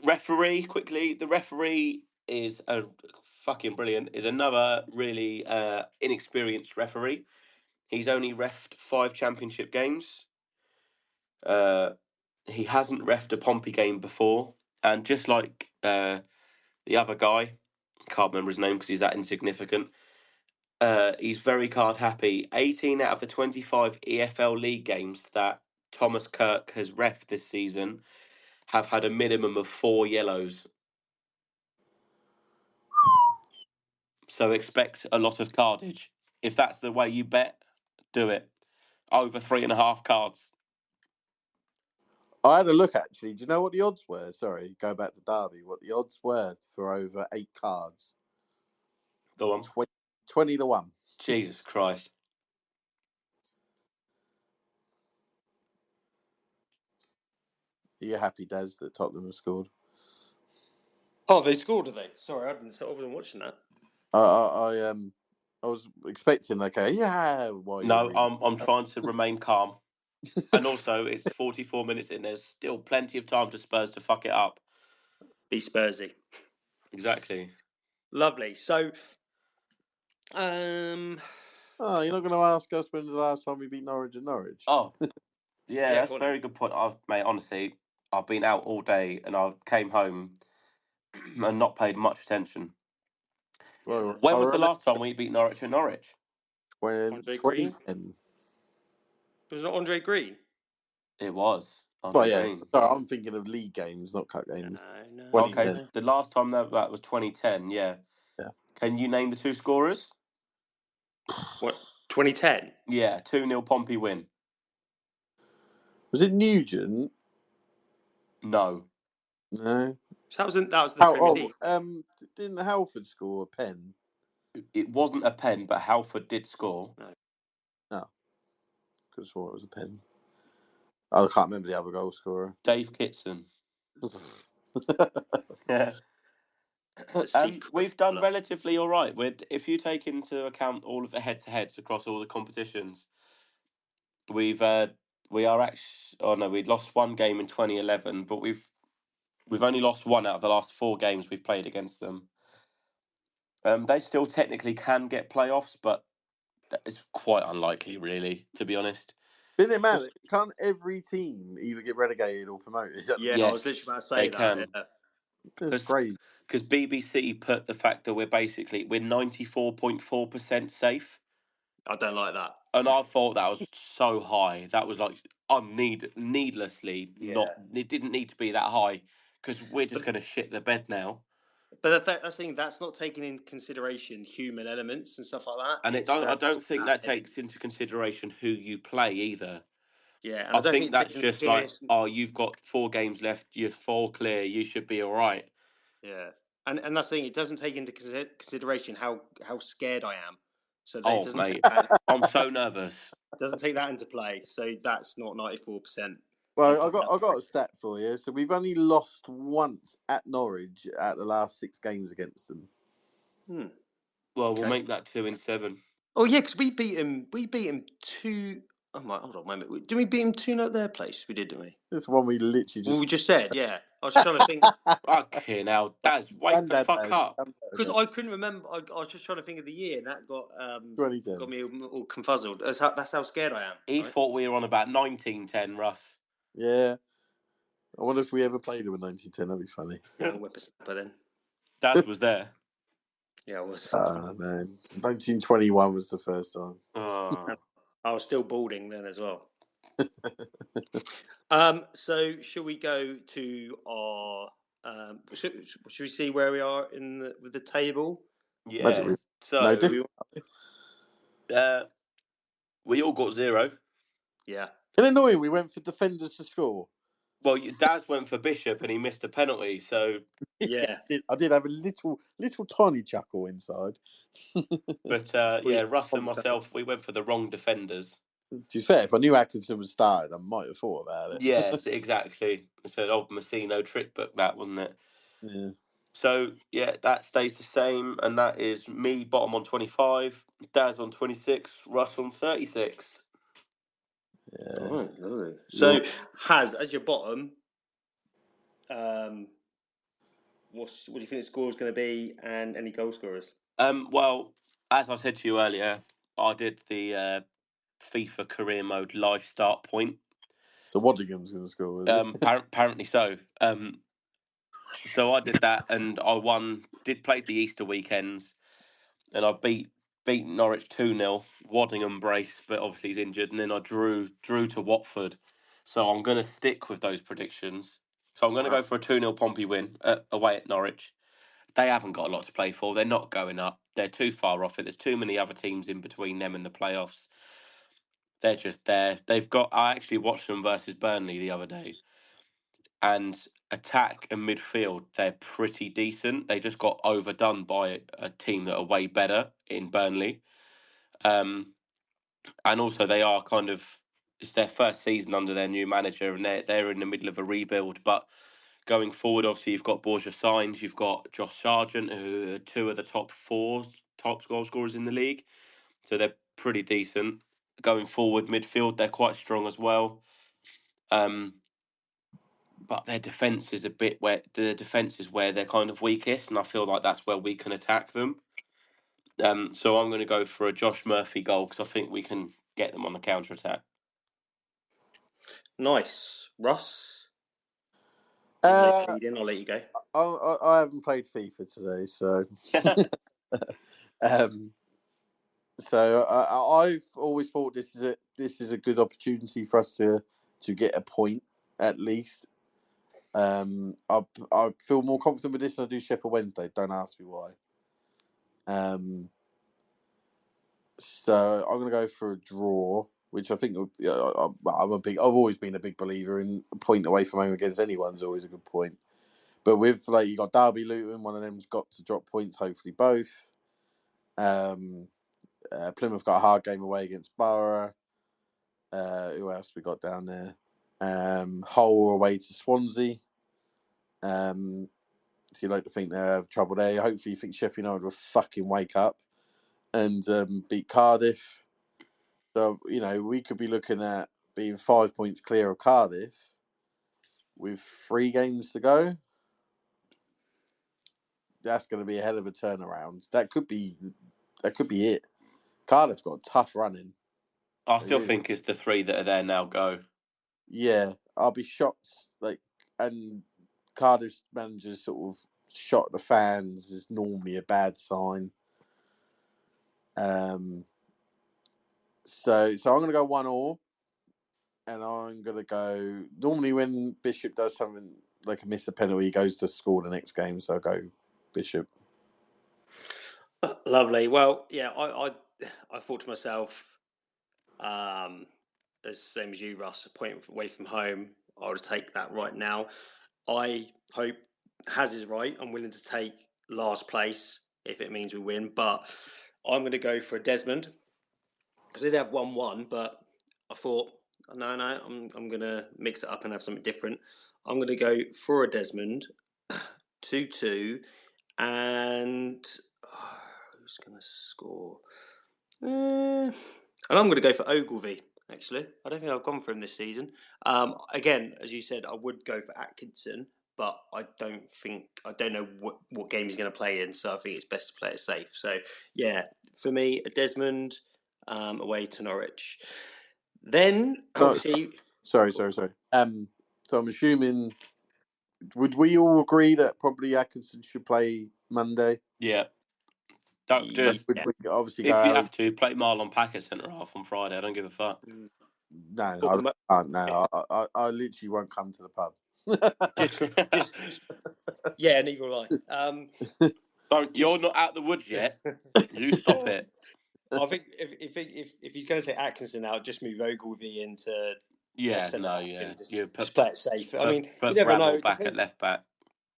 Referee, quickly. The referee is a fucking brilliant. Is another really inexperienced referee. He's only reffed 5 championship games. He hasn't reffed a Pompey game before, and just like the other guy, can't remember his name because he's that insignificant. He's very card happy. 18 out of the 25 EFL League games that Thomas Kirk has reffed this season have had a minimum of 4 yellows. So expect a lot of cardage. If that's the way you bet, do it. Over 3.5 cards. I had a look, actually. Do you know what the odds were? Sorry, go back to Derby. What the odds were for over 8 cards? Go on. 20 to 1. Jesus Christ. Are you happy, Des, that Tottenham have scored? Oh, they scored, have they? Sorry, I wasn't watching that. I was expecting, yeah. No, I'm trying to remain calm. And also, it's 44 minutes in. There's still plenty of time for Spurs to fuck it up. Be Spursy. Exactly. Lovely. So, you're not going to ask us when the last time we beat Norwich at Norwich? Oh, yeah, that's a very good point. Mate, honestly, I've been out all day and I came home and not paid much attention. Well, when was the last time we beat Norwich at Norwich? Andre Green? Was it not Andre Green? It was. Andre Green. Sorry, I'm thinking of league games, not cup games. No. Okay, the last time that was 2010, yeah. Can you name the 2 scorers? What, 2010? Yeah, 2-0 Pompey win. Was it Nugent? No. No. So that was the Premier League. Didn't Halford score a pen? It wasn't a pen, but Halford did score. No. Could have sworn it was a pen. I can't remember the other goal scorer. Dave Kitson. Yeah. We've done relatively all right. If you take into account all of the head-to-heads across all the competitions, we'd lost 1 game in 2011, but we've only lost 1 out of the last 4 games we've played against them. They still technically can get playoffs, but it's quite unlikely, really, to be honest. Didn't it matter? Can't every team either get relegated or promoted? Yeah, yes, I was literally about to say that. Can. Yeah. That's crazy. Because BBC put the fact that we're 94.4% safe. I don't like that. And I thought that was so high. That was like needlessly not. It didn't need to be that high because we're just going to shit the bed now. But that's not taking into consideration human elements and stuff like that. And I don't think that takes into consideration who you play either. Yeah, and I think that's just like, you've got 4 games left. You're 4 clear. You should be all right. Yeah, and that's the thing. It doesn't take into consideration how scared I am. So mate, I'm so nervous. Doesn't take that into play. So that's not 94%. Well, I got a stat for you. So we've only lost once at Norwich at the last 6 games against them. Well, we'll make that 2 in 7. Oh yeah, because we beat him 2. Oh my, hold on, wait a minute. Didn't we beat him 2-0 at their place? We did, didn't we? This one we literally just. Well, we just said, yeah. I was just trying to think. Okay, now that's wake the fuck up. Because I couldn't remember. I was just trying to think of the year, and that got 2010. Got me all confuzzled. That's how scared I am. He thought we were on about 1910, Russ. Yeah. I wonder if we ever played him in 1910. That'd be funny. Whippersnapper then. Dad was there. Yeah, I was. No. 1921 was the first time. I was still balding then as well. So should we go to our? Should we see where we are with the table? Yeah. So We all got 0. Yeah. And annoying, we went for defenders to score. Well, Daz went for Bishop and he missed a penalty, so... Yeah. I did have a little tiny chuckle inside. But, Russ and myself, we went for the wrong defenders. To be fair, if I knew Atkinson was started, I might have thought about it. Yes, exactly. It's an old Messino trick book, that, wasn't it? Yeah. So, that stays the same, and that is me, bottom on 25, Daz on 26, Russ on 36. Yeah. Oh, lovely. So, Has, as your bottom, what do you think the score is going to be, and any goal scorers? Well, as I said to you earlier, I did the FIFA career mode live start point. So Waddingham's going to score, is it? Apparently so. So I did that, and I did play the Easter weekends, and I beat Norwich 2-0. Waddingham brace, but obviously he's injured, and then I drew to Watford. So I'm going to stick with those predictions. So I'm going to go for a 2-0 Pompey win away at Norwich. They haven't got a lot to play for. They're not going up. They're too far off it. There's too many other teams in between them and the playoffs. They're just there. I actually watched them versus Burnley the other day, and attack and midfield, they're pretty decent. They just got overdone by a team that are way better in Burnley. And also they are it's their first season under their new manager, and they're in the middle of a rebuild. But going forward, obviously you've got Borja Sainz, you've got Josh Sargent, who are 2 of the top goal scorers in the league. So they're pretty decent. Going forward, midfield, they're quite strong as well. But their defence is where they're kind of weakest, and I feel like that's where we can attack them. So I'm going to go for a Josh Murphy goal because I think we can get them on the counter attack. Nice, Russ. I'll let you go. I haven't played FIFA today, so so I've always thought this is a good opportunity for us to get a point at least. I feel more confident with this than I do Sheffield Wednesday. Don't ask me why. So I'm going to go for a draw, which I think I've always been a big believer in a point away from home against anyone's always a good point. But with you got Derby Luton, one of them's got to drop points. Hopefully both. Plymouth got a hard game away against Borough. Who else we got down there? Hull away to Swansea. So you like to think they have trouble there. Hopefully you think Sheffield United will fucking wake up and beat Cardiff. So, we could be looking at being 5 points clear of Cardiff with 3 games to go. That's going to be a hell of a turnaround. That could be it. Cardiff's got a tough running. I still think it's the 3 that are there now go. Yeah, I'll be shocked. And Cardiff's manager's sort of shot at the fans is normally a bad sign. So I'm going to go 1-1, and I'm going to go. Normally, when Bishop does something like a miss a penalty, he goes to score the next game. So I'll go Bishop. Lovely. Well, yeah, I thought to myself, as same as you, Russ, a point away from home. I would take that right now. I hope Has is right. I'm willing to take last place if it means we win, but I'm going to go for a Desmond because they did have 1-1, but I thought no, I'm going to mix it up and have something different. I'm going to go for a Desmond 2-2, and who's going to score? And I'm going to go for Ogilvy. Actually, I don't think I've gone for him this season. Again, as you said, I would go for Atkinson, but I don't know what game he's going to play in, so I think it's best to play it safe. So, yeah, for me, a Desmond away to Norwich. Then, obviously... Sorry. So I'm assuming, would we all agree that probably Atkinson should play Monday? Yeah. Obviously if you have to, play Marlon Packer centre-half on Friday. I don't give a fuck. No, I can't now. I literally won't come to the pub. just yeah, neither will I. You're not out the woods yet. You stop it. I think if he's going to take Atkinson out, just move Ogilvy into Yeah, centre no, back yeah. and You just play it safe. I mean, you put never Bramall know. back at left back.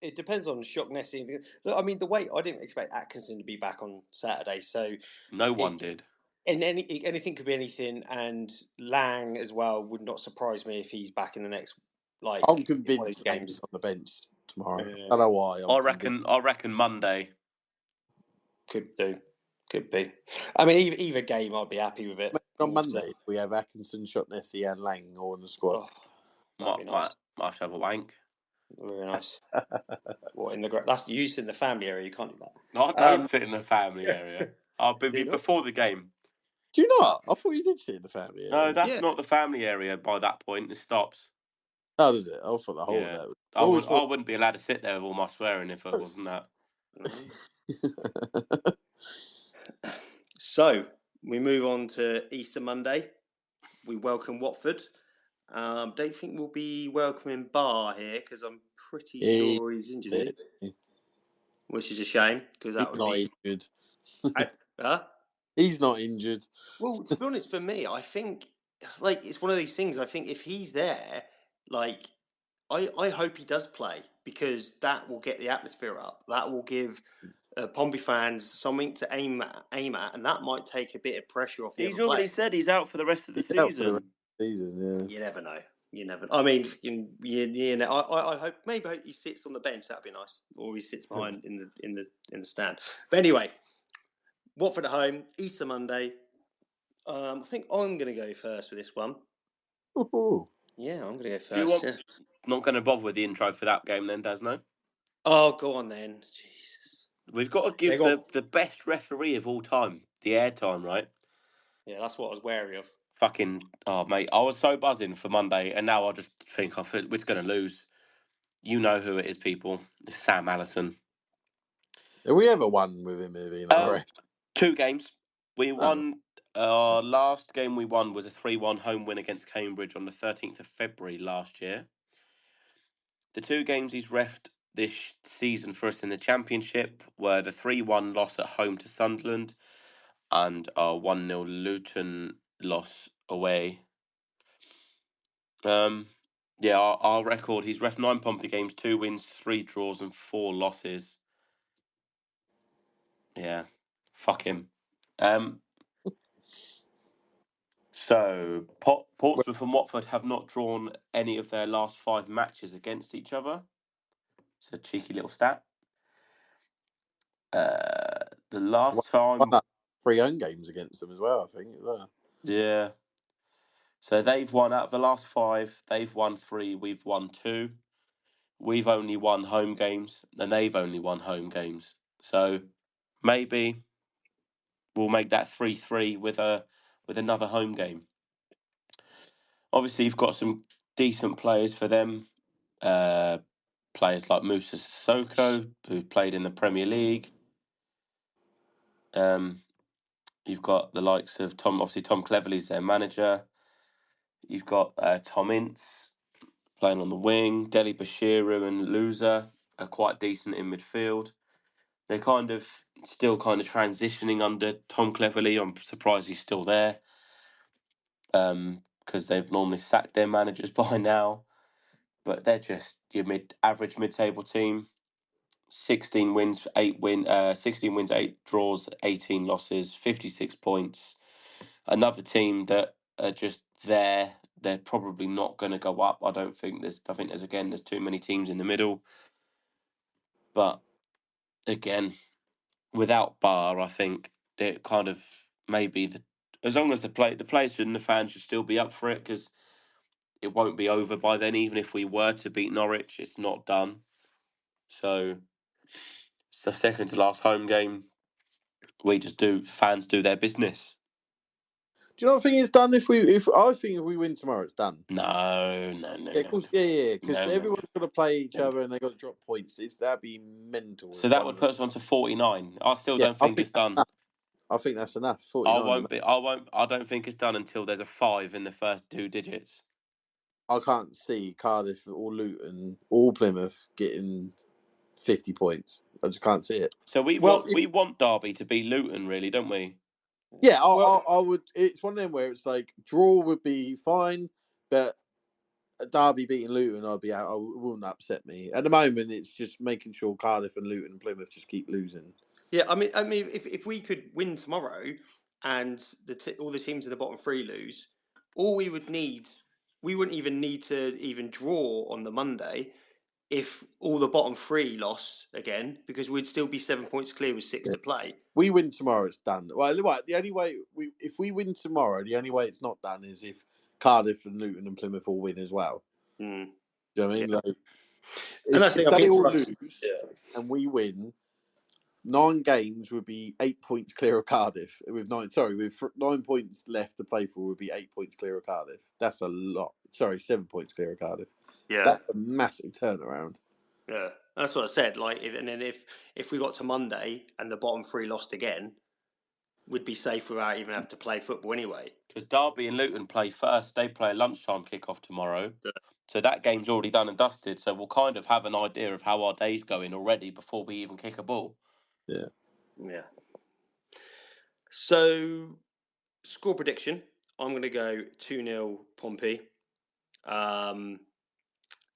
It depends on Shocknessy. Look, I mean, the way I didn't expect Atkinson to be back on Saturday, so No one did. And anything could be anything, and Lang as well would not surprise me if he's back in the next I'm convinced games Lang's on the bench tomorrow. I don't know why. I reckon Monday. Could be. I mean, either game, I'd be happy with it. On Monday, we have Atkinson, Shocknessy, and Lang all in the squad. Oh, that'd be nice. Might have a wank. Very nice. What that's used in the family area. You can't do that. No, I don't sit in the family area. I'll be before the game. Do you not? I thought you did sit in the family area. No, that's not the family area. By that point, it stops. Oh, does it? I thought the whole of that. I wouldn't be allowed to sit there with all my swearing if it wasn't that. So we move on to Easter Monday. We welcome Watford. Don't think we'll be welcoming Barr here because I'm pretty sure he's injured, which is a shame because that would be injured. Huh? He's not injured. Well, to be honest, for me, I think it's one of these things. I think if he's there, I hope he does play because that will get the atmosphere up. That will give Pompey fans something to aim at, and that might take a bit of pressure off the He's already said he's out for the rest of the season. Yeah. You never know. I mean, I hope maybe he sits on the bench. That'd be nice, or he sits behind in the stand. But anyway, Watford at home, Easter Monday. I think I'm going to go first with this one. Ooh. Yeah, I'm going to go first. Not going to bother with the intro for that game then, Daz, no? Oh, go on then. Jesus. We've got to give the best referee of all time the airtime, right? Yeah, that's what I was wary of. Fucking, mate, I was so buzzing for Monday, and now I just think we're going to lose. You know who it is, people. It's Sam Allison. Have we ever won with him? 2 games. We won. Our last game we won was a 3-1 home win against Cambridge on the 13th of February last year. The 2 games he's refed this season for us in the Championship were the 3-1 loss at home to Sunderland and our 1-0 Luton loss away. Our record, he's refed 9 Pompey games, 2 wins, 3 draws and 4 losses. Yeah, fuck him. So, Portsmouth and Watford have not drawn any of their last 5 matches against each other. It's a cheeky little stat. The last time... 3 home games against them as well, I think. Yeah. So they've won, out of the last 5, they've won 3, we've won 2. We've only won home games, and they've only won home games. So maybe we'll make that 3-3 with another home game. Obviously, you've got some decent players for them. Players like Moussa Sissoko, who played in the Premier League. You've got the likes of Tom Cleverley's their manager. You've got Tom Ince playing on the wing. Deli Bashiru and Louza are quite decent in midfield. They're still transitioning under Tom Cleverley. I'm surprised he's still there. Because they've normally sacked their managers by now. But they're just your average mid-table team. 16 wins, 8 draws, 18 losses, 56 points. Another team that are just there. They're probably not going to go up. I think there's too many teams in the middle. But again, without Barr, I think it maybe as long as the players and the fans should still be up for it, because it won't be over by then. Even if we were to beat Norwich, it's not done. So it's the second to last home game. Fans do their business. Do you not think it's done if we win tomorrow, it's done? No. Yeah, of course, because everyone's got to play each other and they've got to drop points. That'd be mental. So that would put us on to 49. I still don't think it's done. I think that's enough. 49. I don't think it's done until there's a 5 in the first 2 digits. I can't see Cardiff or Luton or Plymouth getting 50 points. I just can't see it. So we want Derby to beat Luton, really, don't we? Yeah, Well- I would. It's one of them where it's like draw would be fine, but Derby beating Luton, I'd be out. It wouldn't upset me. At the moment, it's just making sure Cardiff and Luton and Plymouth just keep losing. Yeah, I mean, if we could win tomorrow and all the teams in the bottom three lose, all we would need, we wouldn't even need to even draw on the Monday if all the bottom three lost again, because we'd still be 7 points clear with 6 to play. We win tomorrow, it's done. Well, the only way if we win tomorrow, the only way it's not done is if Cardiff and Luton and Plymouth all win as well. Mm. Do you know what I mean? Yeah. Like, And that's the thing, I they think all for us- lose and we win, 9 games would be 8 points clear of Cardiff. With 9 points left to play for, would be 8 points clear of Cardiff. That's a lot. Sorry, 7 points clear of Cardiff. Yeah, That's a massive turnaround. yeah. That's what I said. Like, and then if we got to Monday and the bottom three lost again, we'd be safe without even having to play football anyway. Because Derby and Luton play first. They play a lunchtime kickoff tomorrow. Yeah. So that game's already done and dusted. So we'll kind of have an idea of how our day's going already before we even kick a ball. Yeah. Yeah. So, score prediction. I'm going to go 2-0 Pompey.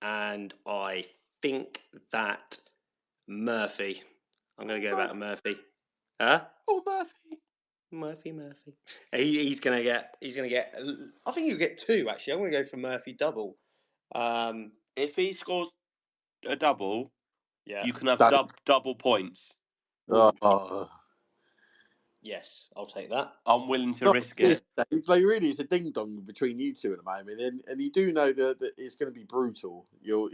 And I think that Murphy. I'm going to go back to Murphy. Huh? Oh, Murphy. Murphy. He's going to get. I think he'll get 2. Actually, I'm going to go for Murphy double. If he scores a double, Yeah. you can have That- double points. Yes, I'll take that. I'm willing to Not risk this it. stage, like really, it's a ding dong between you two at the moment, and you do know that it's going to be brutal. Your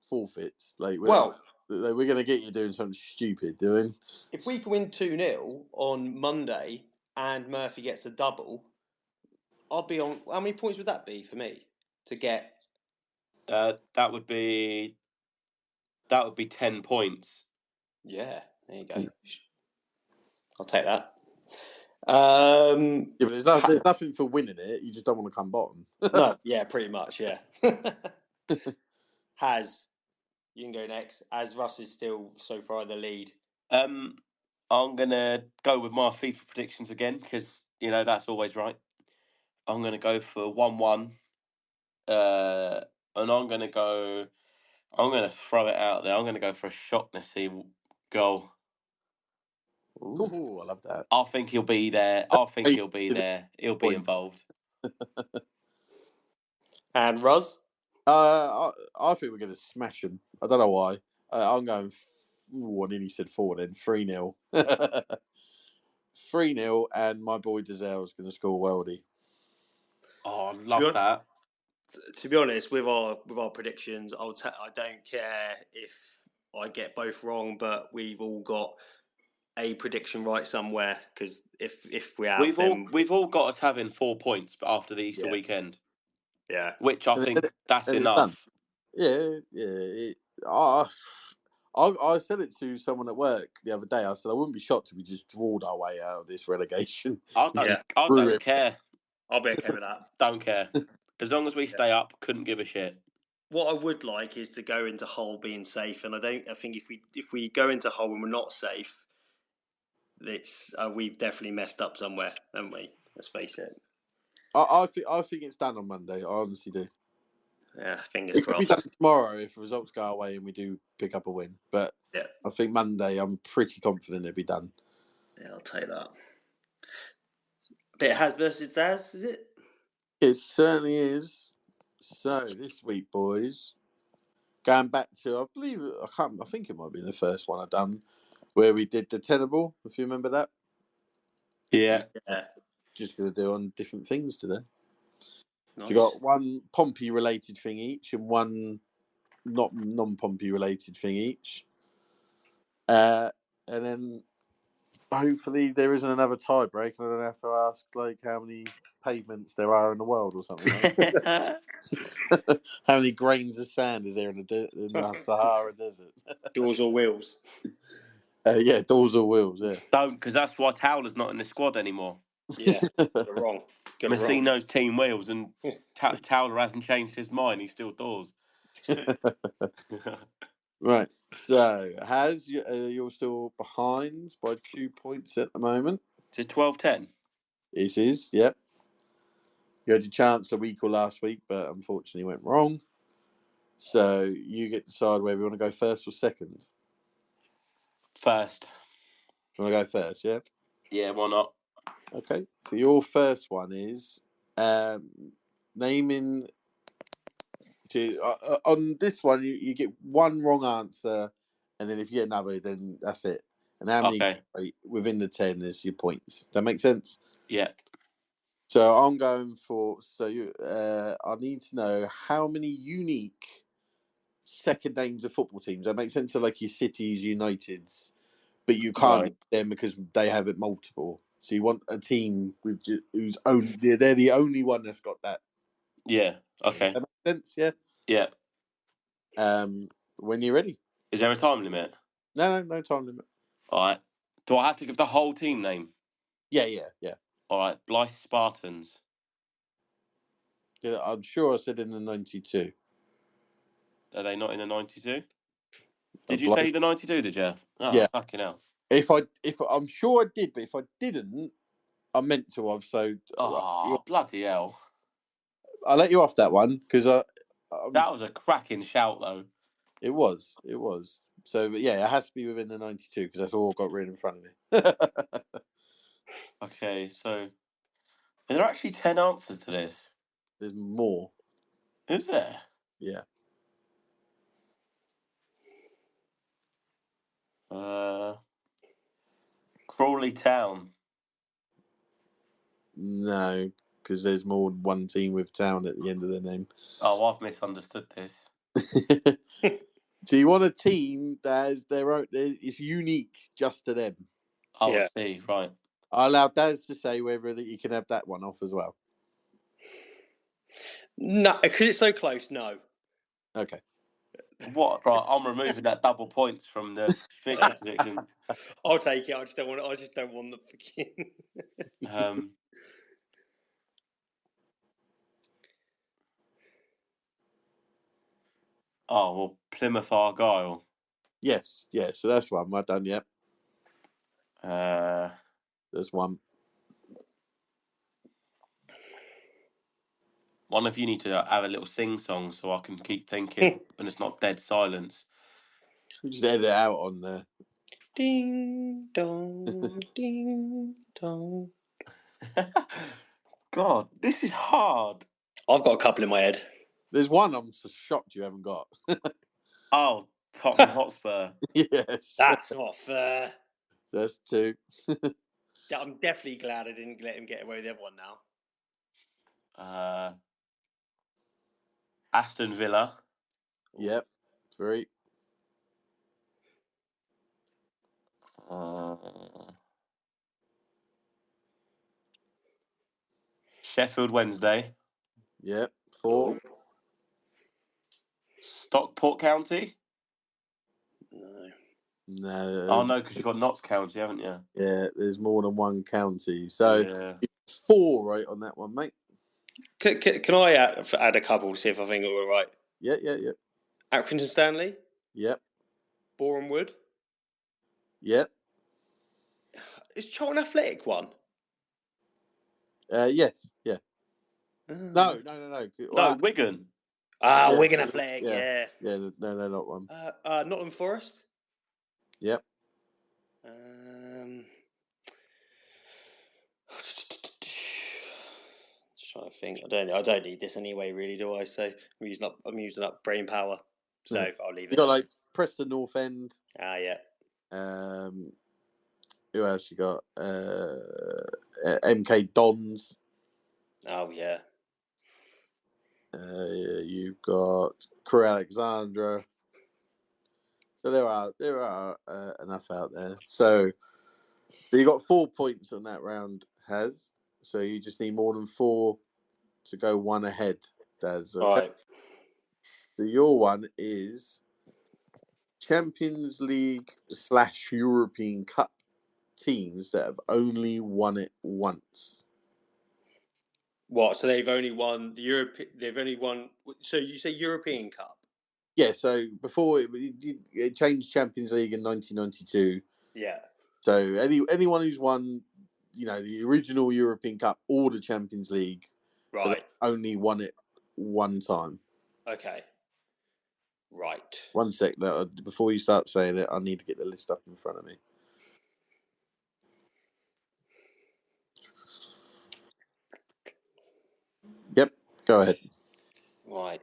forfeits, like we're going to get you doing something stupid. Doing if we can win 2-0 on Monday and Murphy gets a double, I'll be on. How many points would that be for me to get? That would be 10 points. Yeah, there you go. I'll take that. yeah, but there's nothing for winning it. You just don't want to come bottom. No, yeah, pretty much, yeah. Has, you can go next. As Russ is still so far in the lead. I'm gonna go with my FIFA predictions again because that's always right. I'm gonna go for 1-1, and I'm gonna throw it out there. I'm gonna go for a shock-nessy goal. Ooh, I love that. I think he'll be there. He'll be involved. And Russ? I think we're going to smash them. I don't know why. I'm going. I nearly said 4 then. 3-0. 3-0, and my boy DazHarry is going to score a worldie. Oh, I love that. To be honest, with our predictions, I don't care if I get both wrong, but we've all got a prediction right somewhere. Because if we have we've all got us having 4 points after the Easter weekend. Yeah, which I think that's enough. Yeah. I said it to someone at work the other day. I said I wouldn't be shocked if we just drawed our way out of this relegation. I don't care. I'll be okay with that. Don't care. As long as we stay up, couldn't give a shit. What I would like is to go into Hull being safe, and I think if we go into Hull and we're not safe, it's we've definitely messed up somewhere, haven't we? Let's face it. I think it's done on Monday. I honestly do. Yeah, fingers crossed. It could be done tomorrow if results go our way and we do pick up a win. But yeah, I think Monday, I'm pretty confident it'll be done. Yeah, I'll take that. But Has versus Daz, is it? It certainly is. So this week, boys, going back to I think it might be the first one I've done where we did the tenable. If you remember that. Yeah. Just going to do on different things today. Nice. So you got one Pompey related thing each and one not non-Pompey related thing each. And then hopefully there isn't another tie break and I don't have to ask how many pavements there are in the world or something. Like. How many grains of sand is there in the Sahara Desert? Doors or wheels? Yeah, doors or wheels, yeah. Don't, because that's why Towler's not in the squad anymore. Yeah, got it wrong. Messino's team wheels and Towler hasn't changed his mind. He's still doors. Right. So, you're still behind by 2 points at the moment. Is it 12-10? It is, yep. You had your chance a week or last week, but unfortunately went wrong. So you get to decide whether you want to go first or second. First. You want to go first, yeah? Yeah, why not? Okay. So your first one is naming. On this one, you get one wrong answer, and then if you get another, then that's it. And how many within the 10 is your points. That make sense? Yeah. So I'm going for. So I need to know how many unique second names of football teams. That makes sense. So like your Cities, Uniteds, but you can't name them because they have it multiple. So you want a team with who's only they're the only one that's got that. Yeah. Okay. That makes sense. Yeah. Yeah. When you're ready. Is there a time limit? No time limit. All right. Do I have to give the whole team name? Yeah. All right. Blythe Spartans. Yeah, I'm sure I said in the 92. Are they not in the 92? Did you say the 92? Did you? Oh, yeah. Fucking hell. If I'm sure I did, but if I didn't, I meant to have. So bloody hell! I'll let you off that one because that was a cracking shout, though. It was. So, but yeah, it has to be within the 92 because that's all I've got written in front of me. Okay, so are there actually 10 answers to this? There's more. Is there? Yeah. Crawley Town. No, because there's more than one team with Town at the end of their name. Oh, I've misunderstood this. So you want a team that has their own, it's unique just to them. Oh, yeah. I see, right. I allow Daz to say whether you can have that one off as well. No, because it's so close, no. Okay. What? Right, I'm removing that double points from the fixture prediction. I'll take it. I just don't want the fucking. Oh, well, Plymouth Argyle. Yes. So that's one. Well done, yep. There's one. One of you need to have a little sing-song so I can keep thinking and it's not dead silence. We just edit it out on there. Ding dong, ding dong. God, this is hard. I've got a couple in my head. There's one I'm so shocked you haven't got. Oh, Tottenham Hotspur. Yes. That's not fair. That's two. I'm definitely glad I didn't let him get away with the other one now. Aston Villa. Yep. 3. Sheffield Wednesday. Yep. 4. Stockport County. No. Oh no, because you've got Notts County, haven't you? Yeah, there's more than one county. So 4 right on that one, mate. Can I add a couple to see if I think we're right? Yeah. Atkinson Stanley. Yep. Boreham Wood. Yep. Is Charlton Athletic one? Yes. Yeah. No. No, Wigan. Wigan Athletic. Yeah. Yeah. No, they're not one. Nottingham Forest. Yep. Just trying to think. I don't need this anyway, really, do I? So I'm using up brain power. So I'll leave it. You got like Preston North End. Yeah. Who else you got? MK Dons. Oh yeah. You've got Crew Alexandra. So there are enough out there. So you got 4 points on that round, Has. So you just need more than 4 to go one ahead, Daz. Okay? Right. So your one is Champions League / European Cup teams that have only won it once. What? So they've only won the Europe. They've only won. So you say European Cup? Yeah, so before it changed Champions League in 1992. Yeah. So anyone who's won, the original European Cup or the Champions League, but Right. only won it one time. Okay. Right. One sec. Before you start saying it, I need to get the list up in front of me. Yep. Go ahead. Right.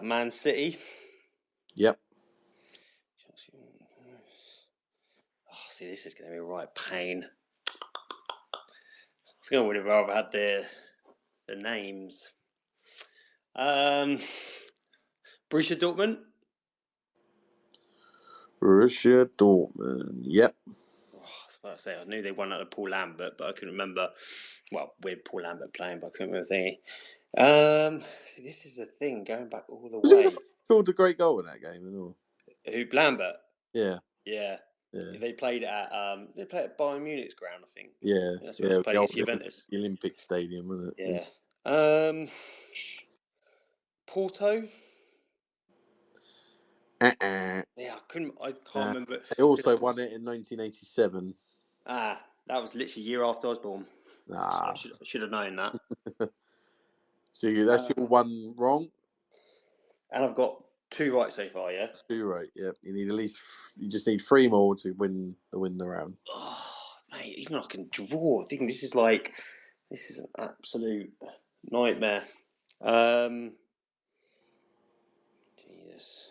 Man City. Yep. Oh, see, this is going to be a right pain. I think I would have rather had the names. Borussia Dortmund. Borussia Dortmund. Yep. Oh, I was about to say, I knew they won under Paul Lambert, but I couldn't remember. Well, with Paul Lambert playing, but I couldn't remember thinking. See, this is the thing, going back all the way. Scored the great goal in that game and all. Who, Lambert? Yeah. Yeah. Yeah. They played at Bayern Munich's ground, I think. Yeah. That's where they played against Juventus. The Olympic Stadium, wasn't it? Yeah. Porto. Yeah, I can't remember. They also won it in 1987. That was literally a year after I was born. So I should have known that. So that's your one wrong. And I've got 2 right so far, yeah? 2 right, yep. You just need 3 more to win the round. Oh, mate, even I can draw. I think this is an absolute nightmare. Jesus.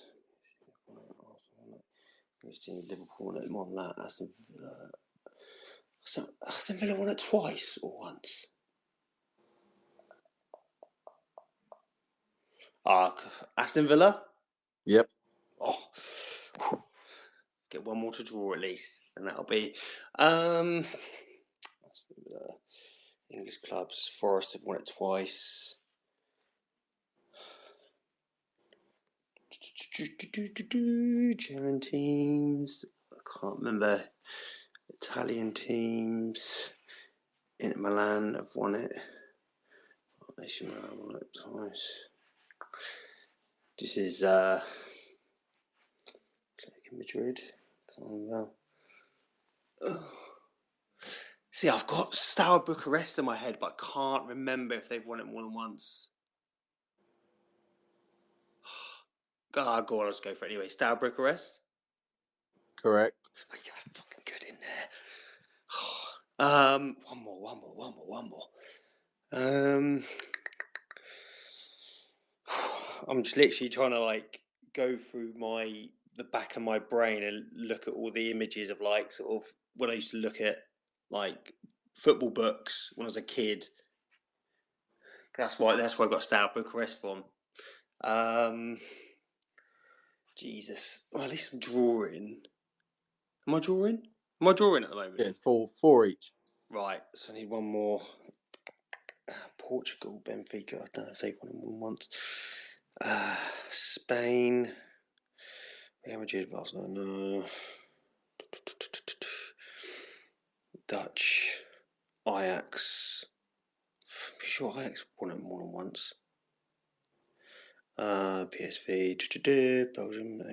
Liverpool won that. Aston Villa won it twice or once. Aston Villa? Yep. Oh, get 1 more to draw at least, and that'll be Aston Villa. English clubs. Forest have won it twice. German teams. I can't remember. Italian teams. Inter Milan have won it. AC Milan won it twice. This is Madrid. Can't remember. See, I've got Steaua Bucharest in my head, but I can't remember if they've won it more than once. Go on, let's go for it anyway. Steaua Bucharest? Correct. You're fucking good in there. One more. I'm just literally trying to go through the back of my brain and look at all the images of sort of when I used to look at football books when I was a kid. That's why I got Steaua Bucharest from. Jesus. Well, at least I'm drawing. Am I drawing? Am I drawing at the moment? Yeah, it's 4 each. Right, so I need 1 more. Portugal, Benfica. I don't know if they've won it once. Spain. Real Madrid, Barcelona. No. Dutch. Ajax. I'm pretty sure Ajax won it more than once. PSV. Belgium. No.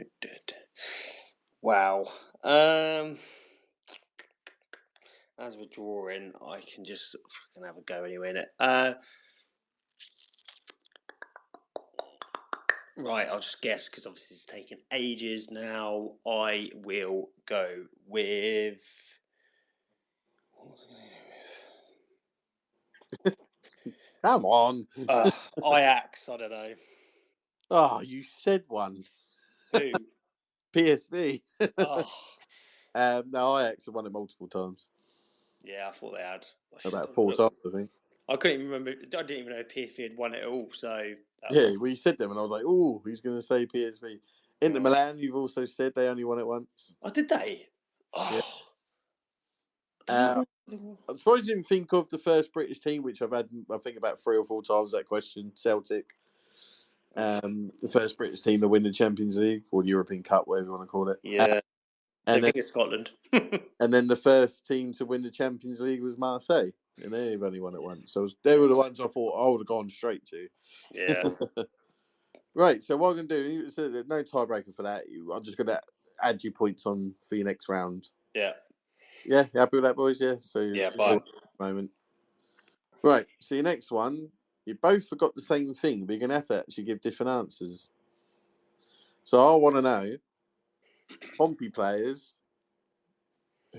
Wow. As we're drawing, I can just fucking have a go anyway, innit? Right, I'll just guess because obviously it's taken ages now. I will go with. What was I going to go with? Come on. Ajax, I don't know. Oh, you said one. Who? PSV. Oh. No, Ajax have won it multiple times. Yeah, I thought they had. About 4 times, I think. I couldn't even remember. I didn't even know if PSV had won it all. So well, you said them, and I was like, "Oh, he's going to say PSV." Inter Milan, you've also said they only won it once. Oh, did they? Oh. Yeah. I'm surprised you didn't think of the first British team, which I've had, I think, about 3 or 4 times that question. Celtic. The first British team to win the Champions League or the European Cup, whatever you want to call it. Yeah. I think it's Scotland. And then the first team to win the Champions League was Marseille, and they've only won it once. So they were the ones I thought I would have gone straight to. Yeah. Right, so what I'm going to do, so there's no tiebreaker for that. I'm just going to add your points on for your next round. Yeah. Yeah, you happy with that, boys? Yeah, so Yeah, fine. Moment. Right, so your next one, you both forgot the same thing, but you're going to have to actually give different answers. So I want to know Pompey players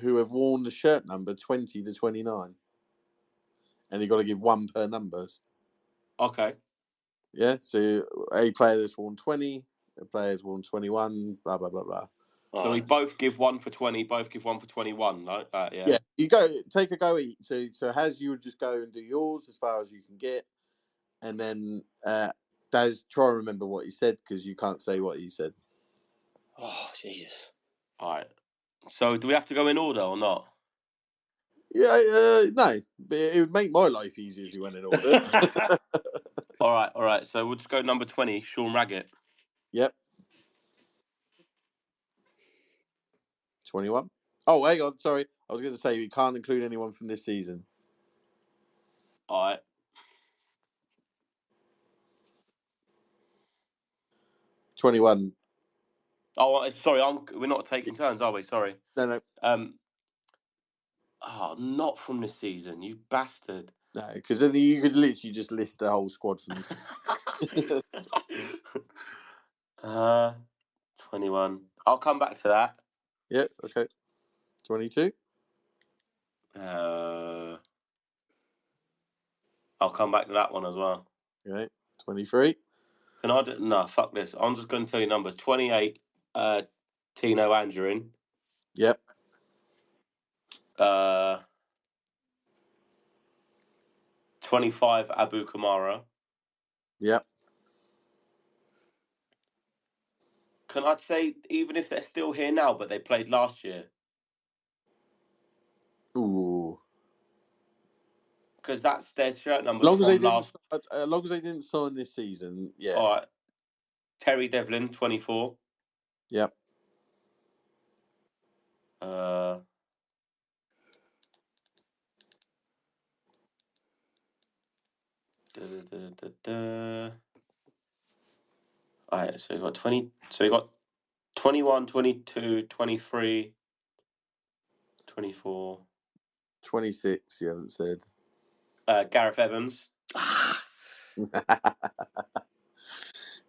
who have worn the shirt number 20 to 29. And you've got to give one per numbers. Okay. Yeah, so a player that's worn 20, a player that's worn 21, blah, blah, blah, blah. So we both give one for 20, both give one for 21, like that, yeah? Yeah, you take a go each. So Has, you would just go and do yours as far as you can get. And then Daz, try and remember what he said because you can't say what he said. Oh, Jesus. All right. So do we have to go in order or not? Yeah, no. But it would make my life easier if you went in order. All right. So we'll just go number 20, Sean Raggett. Yep. 21. Oh, hang on. Sorry. I was going to say you can't include anyone from this season. All right. 21. Oh, sorry. We're not taking turns, are we? Sorry. No. Not from this season, you bastard. No, because then you could literally just list the whole squad from this. 21. I'll come back to that. Yeah, okay. 22. I'll come back to that one as well. Okay. 23. Can I do? No, fuck this. I'm just going to tell you numbers. 28, Tino Angerin. Yep. 25, Abu Kamara. Yep. Can I say, even if they're still here now, but they played last year? Ooh. Because that's their shirt numbers from last. As long as they didn't sign this season, yeah. All right. Terry Devlin, 24. Yep. All right, so we got 20. So we got 21, 22, 23, 24. 26, you haven't said. Gareth Evans.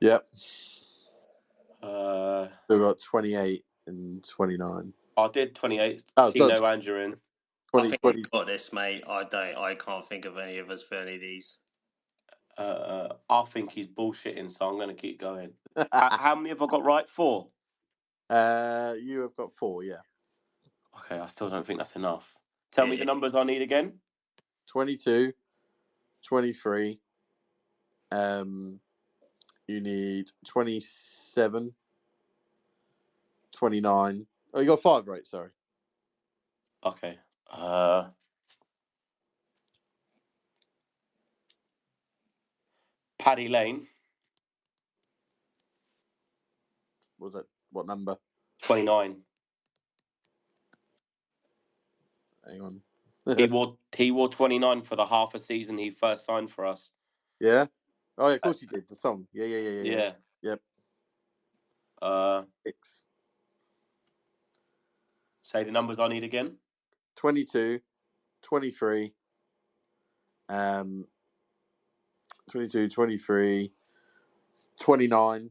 Yep. So we got 28 and 29. I did 28. Oh, Tino Angerin. 20, I think 20. you've got this, mate. I can't think of any of us for any of these. I think he's bullshitting, so I'm going to keep going. How many have I got right? 4? You have got 4, yeah. Okay, I still don't think that's enough. Tell me the numbers I need again. 22, 23. You need 27, 29. Oh, you got 5 right, sorry. Okay. Paddy Lane. Was that what number? 29. Hang on. He wore 29 for the half a season he first signed for us. Yeah? Oh, yeah, of course he did. The song. Yeah. Yep. 6. Say the numbers I need again. 22, 23. 22, 23, 29.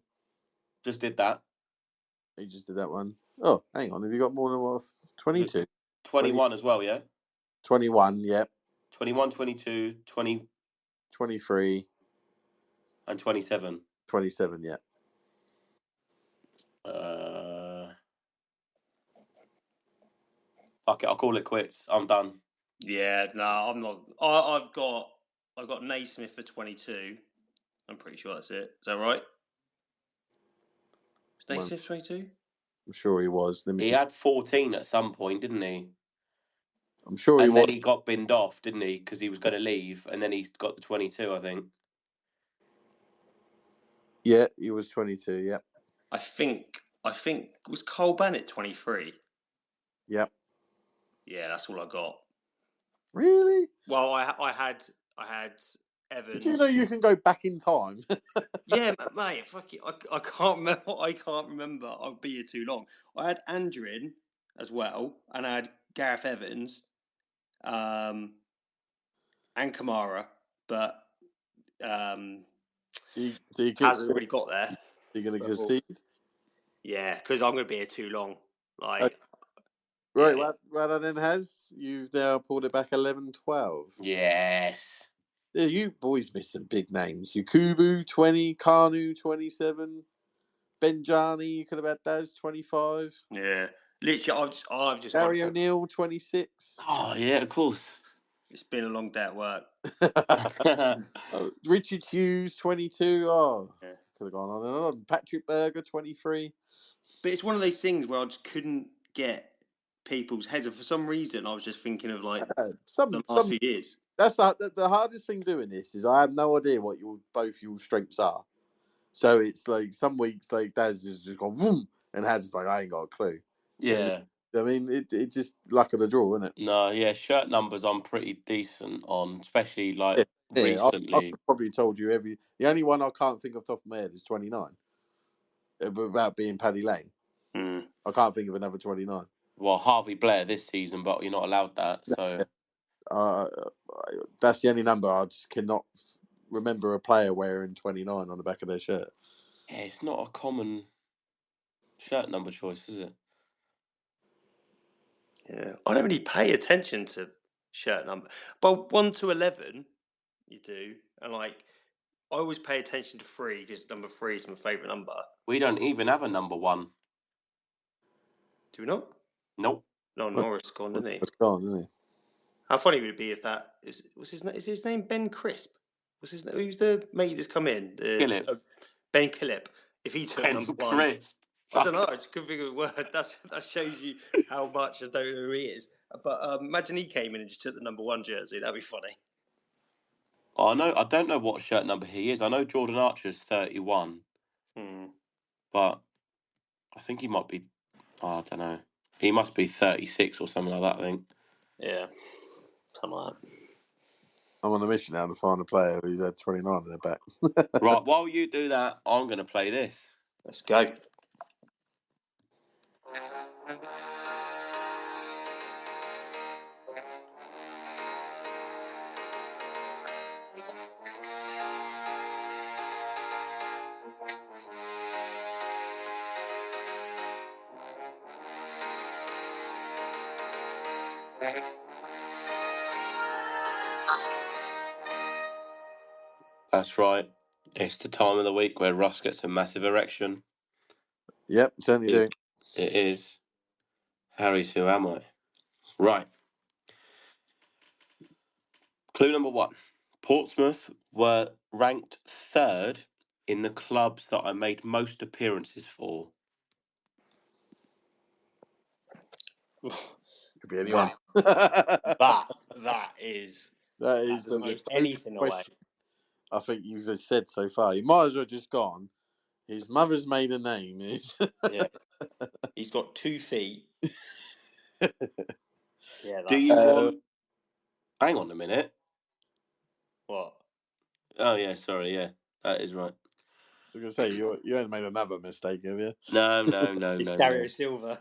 Just did that. You just did that one. Oh, hang on. Have you got more than what? 22. 21 as well, yeah? 21, yep. 21, 22, 20... 23. And 27. 27, yeah. Fuck it, I'll call it quits. I'm done. Yeah, no, I'm not. I've got Naismith for 22. I'm pretty sure that's it. Is that right? Is Naismith 22? I'm sure he was. He had 14 at some point, didn't he? I'm sure he was. And then he got binned off, didn't he? Because he was going to leave, and then he got the 22, I think. Yeah, he was 22, yeah. I think was Cole Bennett 23? Yep. Yeah, that's all I got. Really? Well, I had Evans. Did you know you can go back in time? Yeah, mate. Fuck it. I can't remember. I can't remember. I'll be here too long. I had Andrew in as well, and I had Gareth Evans, and Kamara, but hasn't really got there. You're going to concede? Yeah, because I'm going to be here too long. Right, yeah. Rather than Has, you've now pulled it back 11-12. Yes. Yeah, you boys missed some big names. Yakubu, 20. Kanu, 27. Benjani, you could have had Daz, 25. Yeah. Literally, I've just Gary O'Neill, 26. Oh, yeah, of course. It's been a long day at work. Richard Hughes, 22. Oh, yeah. Could have gone on and on. Patrick Berger, 23. But it's one of those things where I just couldn't get people's heads. And for some reason, I was just thinking of like the last few years. That's the hardest thing doing this is I have no idea what both your strengths are. So it's like some weeks like Daz has just gone boom, and Had's like I ain't got a clue. Yeah. I mean, it just luck of the draw, isn't it? No, yeah, shirt numbers I'm pretty decent on, especially like recently. I've probably told you the only one I can't think of top of my head is 29. Without being Paddy Lane. I can't think of another 29. Well, Harvey Blair this season, but you're not allowed that. So that's the only number. I just cannot remember a player wearing 29 on the back of their shirt. Yeah, it's not a common shirt number choice, is it? Yeah, I don't really pay attention to shirt number, but 1 to 11, you do, and like I always pay attention to 3 because number 3 is my favourite number. We don't even have a number 1. Do we not? Nope. No, Norris gone, isn't he? It's gone, isn't he? How funny would it be if that is his name Ben Crisp? What's his name? Who's the mate that's come in? Ben Killip. If he took number 1, Crisp. I don't know. I just couldn't think of a word. That shows you how much I don't know who he is. But imagine he came in and just took the number 1 jersey. That'd be funny. I don't know what shirt number he is. I know Jordan Archer's 31, but I think he might be. I don't know. He must be 36 or something like that. I think. Yeah, something like that. I'm on a mission now to find a player who's had 29 in their back. Right, while you do that, I'm going to play this. Let's go. That's right. It's the time of the week where Russ gets a massive erection. Yep, certainly do. It is. Harry's Who Am I? Right. Clue number 1. Portsmouth were ranked 3rd in the clubs that I made most appearances for. Could be anyone. That is the most anything away. I think you've just said so far. You might as well just gone. His mother's maiden name is. Yeah. He's got 2 feet. Yeah. Do you want? Hang on a minute. What? Oh yeah, sorry. Yeah, that is right. I was going to say you haven't made another mistake, have you? No. It's Dario Silva.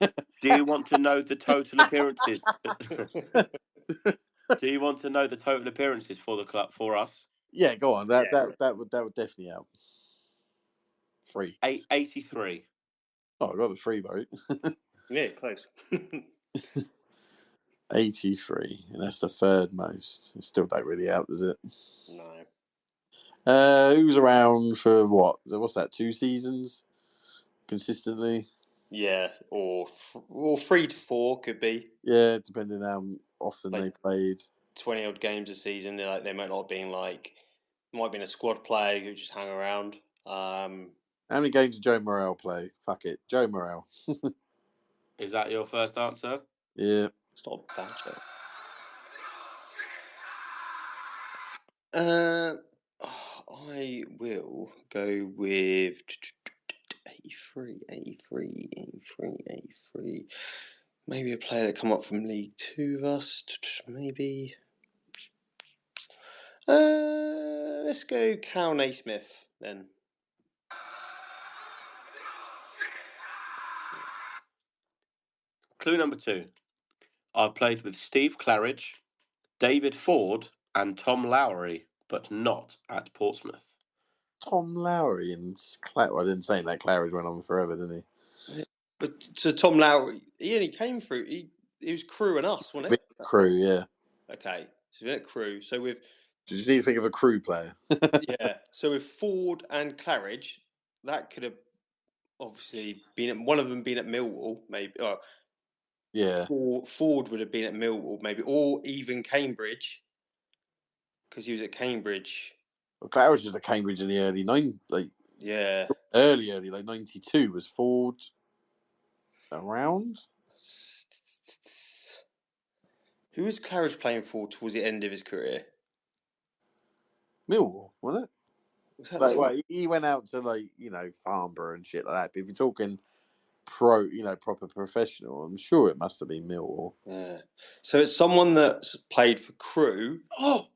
Do you want to know the total appearances? Do you want to know the total appearances for the club for us? Yeah, go on. That would definitely help. 3. 83. Oh, I got the 3 vote. Yeah, close. 83, and that's the 3rd most. It still don't really help, does it? No. Who's around for what? What's that? 2 seasons consistently? Yeah, or 3 to 4 could be. Yeah, depending how often they played. 20 odd games a season. They might not have been might have been a squad player who just hung around. How many games did Joe Morrell play? Fuck it, Joe Morrell. Is that your first answer? Yeah. It's not a bad joke. I will go with 83. Maybe a player that come up from League 2 with us. Maybe. Let's go Cal Naismith then. Clue number 2. I played with Steve Claridge, David Ford, and Tom Lowry, but not at Portsmouth. Tom Lowry and well, I didn't say that. Claridge went on forever, didn't he? But so Tom Lowry, he only came through. He was Crew and us, wasn't it? Crew, yeah. Okay, so we're at Crew. So with Did you need to think of a Crew player? yeah, so with Ford and Claridge, that could have obviously been at, one of them being at Millwall, maybe. Yeah. Or Ford would have been at Millwall, maybe, or even Cambridge, because he was at Cambridge. Well, Claridge was at Cambridge in the early early, like 92. Was Ford around? Who was Claridge playing for towards the end of his career? Millwall, wasn't it? Was that Well, he went out to Farnborough and shit like that. But if you're talking proper professional, I'm sure it must have been Millwall. Yeah. So it's someone that's played for Crew. Oh,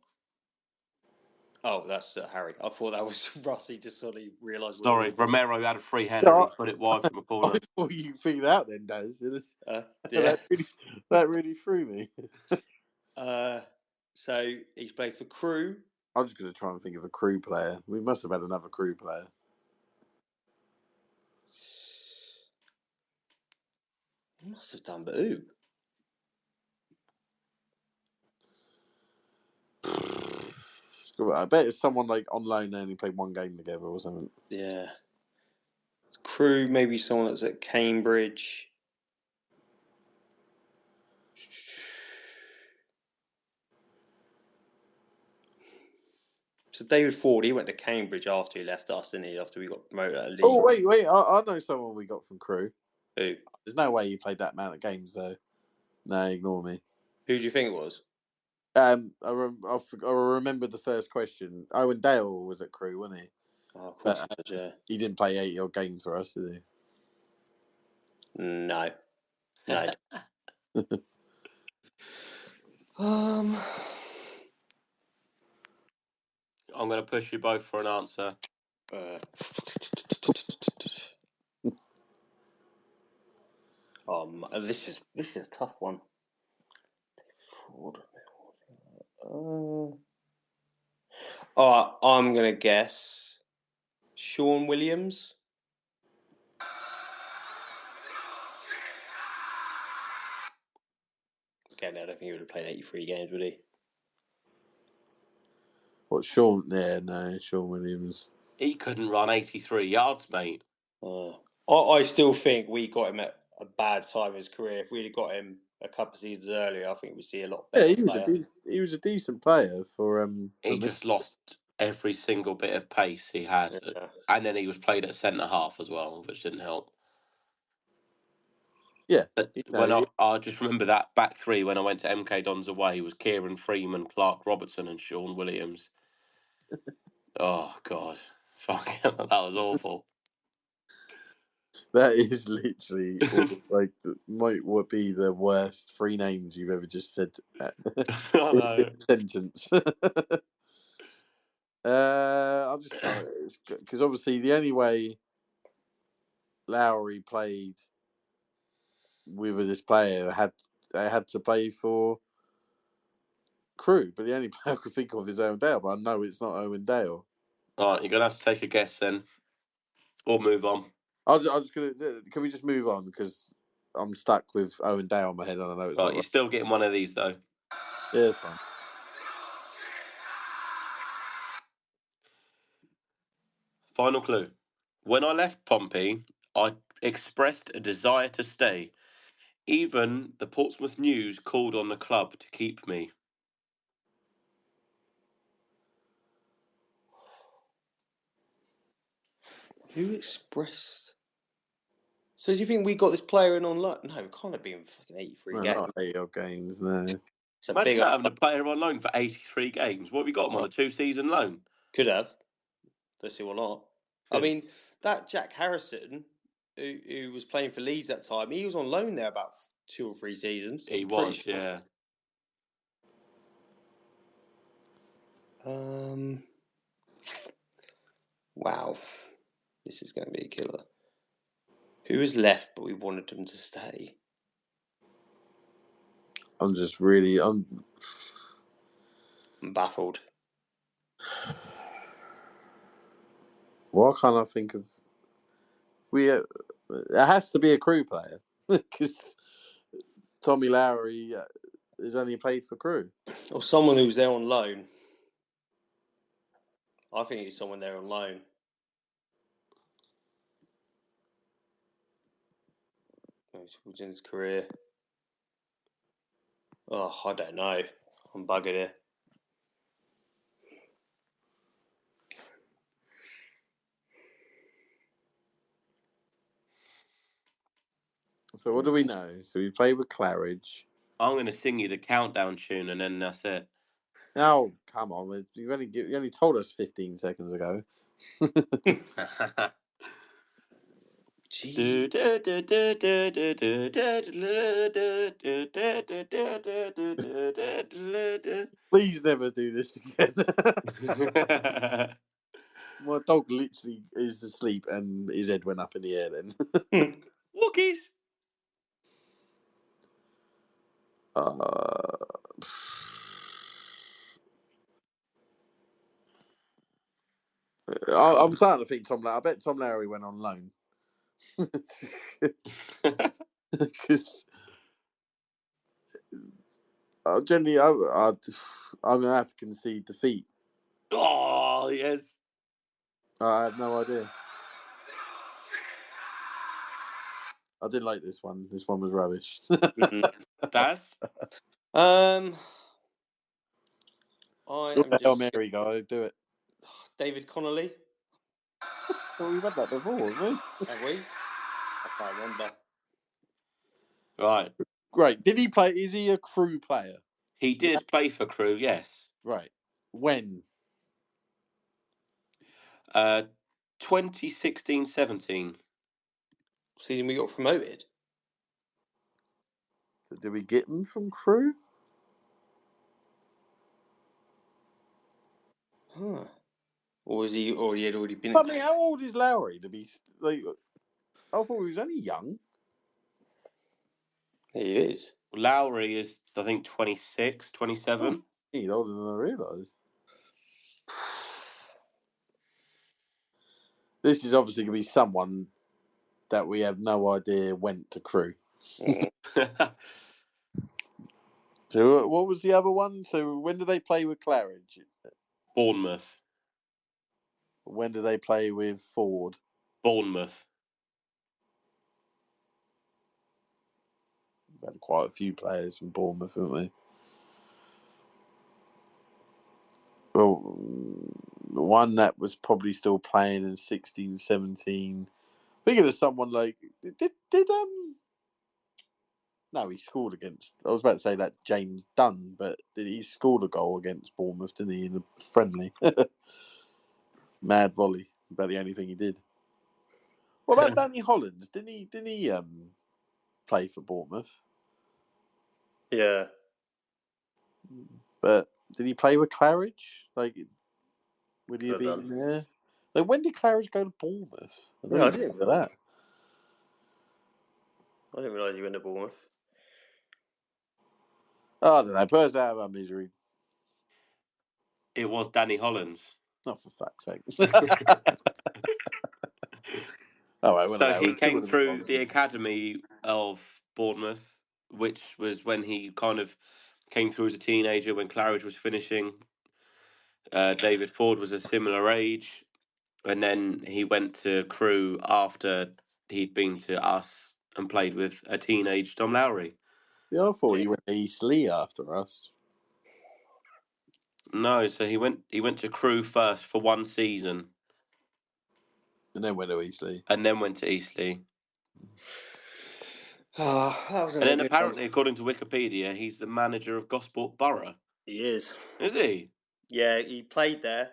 that's Harry. I thought that was Russ. He just suddenly realised. Sorry, Romero had a free header and he put it wide from a corner. I thought you figured out then, Daz. Yeah. that really threw me. So he's played for Crew. I'm just going to try and think of a Crew player. We must have had another Crew player. He must have done, but who? I bet it's someone like on loan and only played one game together or something. Yeah. Crew, maybe someone that's at Cambridge. So David Ford, he went to Cambridge after he left us, didn't he? After we got promoted out of league. Oh, wait. I know someone we got from Crew. Who? There's no way he played that amount of games, though. No, ignore me. Who do you think it was? I remember the first question. Owen Dale was at Crew, wasn't he? Oh, of course he was, yeah. He didn't play 80-odd games for us, did he? No. I'm going to push you both for an answer. This is a tough one. I'm going to guess Sean Williams. Again, I don't think he would have played 83 games, would he? What, Sean? Yeah, no, Sean Williams. He couldn't run 83 yards, mate. I still think we got him at a bad time in his career. If we'd have got him a couple of seasons earlier, I think we'd see a lot better. Yeah, he was a decent player for. He just lost every single bit of pace he had, and then he was played at centre half as well, which didn't help. Yeah, but I just remember that back three when I went to MK Dons away was Kieran Freeman, Clark Robertson, and Sean Williams. Oh God, fucking, that was awful. That is literally like might be the worst three names you've ever just said in a sentence. I'm just trying because obviously the only way Lowry played with this player they had to play for Crew, but the only player I could think of is Owen Dale, but I know it's not Owen Dale. All right, you're gonna have to take a guess then, or move on. I'm just gonna. Can we just move on because I'm stuck with Owen Dale in my head and I know it's not. You're still getting one of these though. Yeah, it's fine. Final clue. When I left Pompey, I expressed a desire to stay. Even the Portsmouth News called on the club to keep me. Who expressed? So do you think we got this player in on loan? No, it can't have been fucking 83 games. Not 80-odd games, no. Imagine having a player on loan for 83 games. What have we got him on, a 2-season loan? Could have. Don't see why not. I mean, that Jack Harrison, who was playing for Leeds at that time, he was on loan there about 2 or 3 seasons. He was, yeah. Wow. This is going to be a killer. Who is left, but we wanted them to stay? I'm baffled. Why can't I think of? It has to be a Crew player because Tommy Lowry has only played for Crew. Or someone who's there on loan. I think it's someone there on loan. Towards in his career. Oh, I don't know. I'm buggered here. So what do we know? So we played with Claridge. I'm going to sing you the countdown tune, and then that's it. Oh, come on! You only told us 15 seconds ago. Jeez. Please never do this again. My dog literally is asleep and his head went up in the air then. Walkies. I'm starting to think I bet Tom Lowry went on loan. Because generally, I'm going to have to concede defeat. Oh, yes. I have no idea. I did like this one. This one was rubbish. Daz? I am Hail just Mary guy, do it. David Connolly. Well, we've had that before, haven't we? Have we? I can't remember. Right. Great. Did he play? Is he a Crew player? He did play for Crew, yes. Right. When? 2016-17. Season we got promoted. So did we get him from Crew? Huh. Or was he? Or he had already been? I mean, how old is Lowry to be like? I thought he was only young. He is. Lowry is, I think, 26, 27. Oh, he's older than I realised. This is obviously going to be someone that we have no idea went to Crew. So what was the other one? So when did they play with Claridge? Bournemouth. When did they play with Ford? Bournemouth. We've had quite a few players from Bournemouth, haven't we? Well, the one that was probably still playing in 16, 17. Thinking of someone like no, he scored against. I was about to say that James Dunn, but he scored a goal against Bournemouth, didn't he? In a friendly, mad volley. About the only thing he did. What about Danny Hollands? Didn't he play for Bournemouth? Yeah. But did he play with Claridge? Like, would he have Could have been there? Like, when did Claridge go to Bournemouth? Yeah, I I didn't. didn't know that. I didn't realise he went to Bournemouth. Oh, I don't know. Burst out of our misery. It was Danny Hollands. Not for fuck's sake. All right, So he came through the academy of Bournemouth, which was when he kind of came through as a teenager when Claridge was finishing. David Ford was a similar age. And then he went to Crew after he'd been to us and played with a teenage Tom Lowry. Yeah, I thought he went to East Lee after us. No, so he went to Crew first for one season. And then went to East Lee. And then went to Eastleigh. That was and then apparently, according to Wikipedia, he's the manager of Gosport Borough. He is. Is he? Yeah, he played there.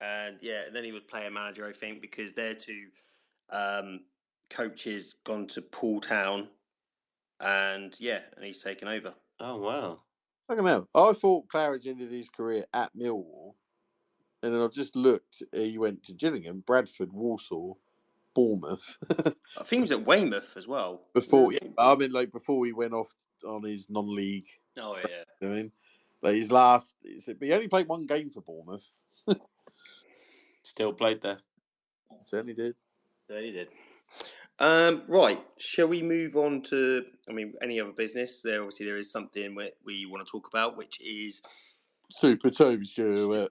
And then he was player manager, I think, because their two coaches gone to Poole Town. And he's taken over. Oh, wow. Fucking hell. I thought Claridge ended his career at Millwall, and then I've just looked. He went to Gillingham, Bradford, Walsall, Bournemouth. I think he was at Weymouth as well. before, yeah, I mean, like before he went off on his non-league. Oh yeah. I mean, like his last. But he only played one game for Bournemouth. Still played there. Certainly did. He did. Right, shall we move on to, any other business? There is something we want to talk about, which is Super Toby Stewart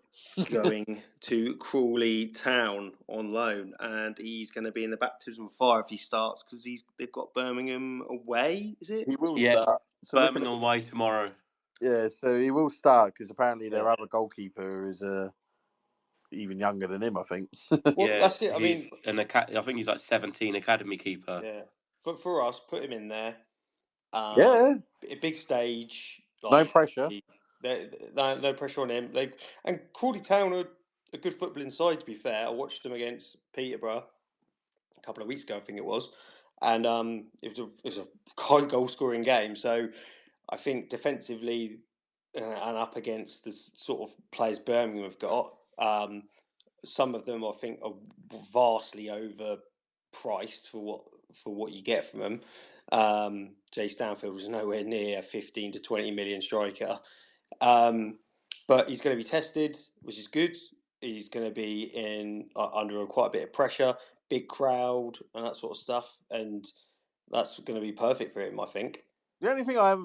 going to Crawley Town on loan, and he's going to be in the baptism of fire if he starts, because they've got Birmingham away, is it? He will Yeah, start. So Birmingham away tomorrow. Yeah, so he will start because apparently their other goalkeeper is even younger than him, I think. Well, Yeah, that's it. he's I think he's like 17 academy keeper. Yeah, for us, put him in there. Yeah. A big stage. No pressure. No pressure on him. And Crawley Town are a good footballing side, to be fair. I watched them against Peterborough a couple of weeks ago, I think it was, and it was a high goal scoring game. So I think defensively and up against the sort of players Birmingham have got, some of them I think are vastly overpriced for what you get from them. Jay Stanfield was nowhere near a 15 to 20 million striker. But he's going to be tested, which is good. He's going to be in under quite a bit of pressure, big crowd, and that sort of stuff, and that's going to be perfect for him, I think. The only thing I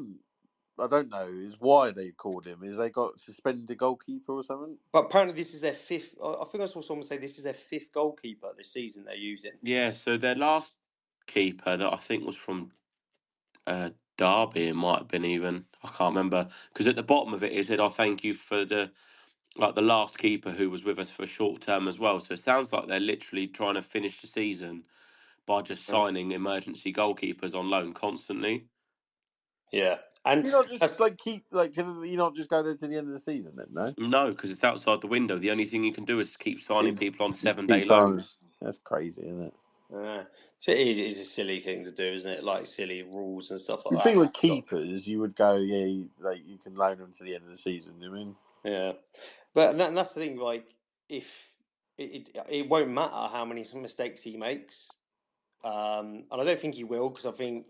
don't know is why they called him. Is they got suspended goalkeeper or something? But apparently this is their fifth. I think I saw someone say this is their fifth goalkeeper this season they're using. Yeah, so their last keeper that I think was from Derby, it might have been even. I can't remember, because at the bottom of it said, "I thank you for the last keeper who was with us for short term as well." So it sounds like they're literally trying to finish the season by just signing emergency goalkeepers on loan constantly. Yeah, and Can you not just can you not just go there to the end of the season then? No, no, because it's outside the window. The only thing you can do is keep signing people on 7-day keep signing. loans. That's crazy, isn't it? So it is a silly thing to do, isn't it? Like silly rules and stuff like The that. thing with keepers, you would go, you can loan them to the end of the season. I mean, yeah, but that's the thing. Like, if it won't matter how many mistakes he makes, and I don't think he will, because I think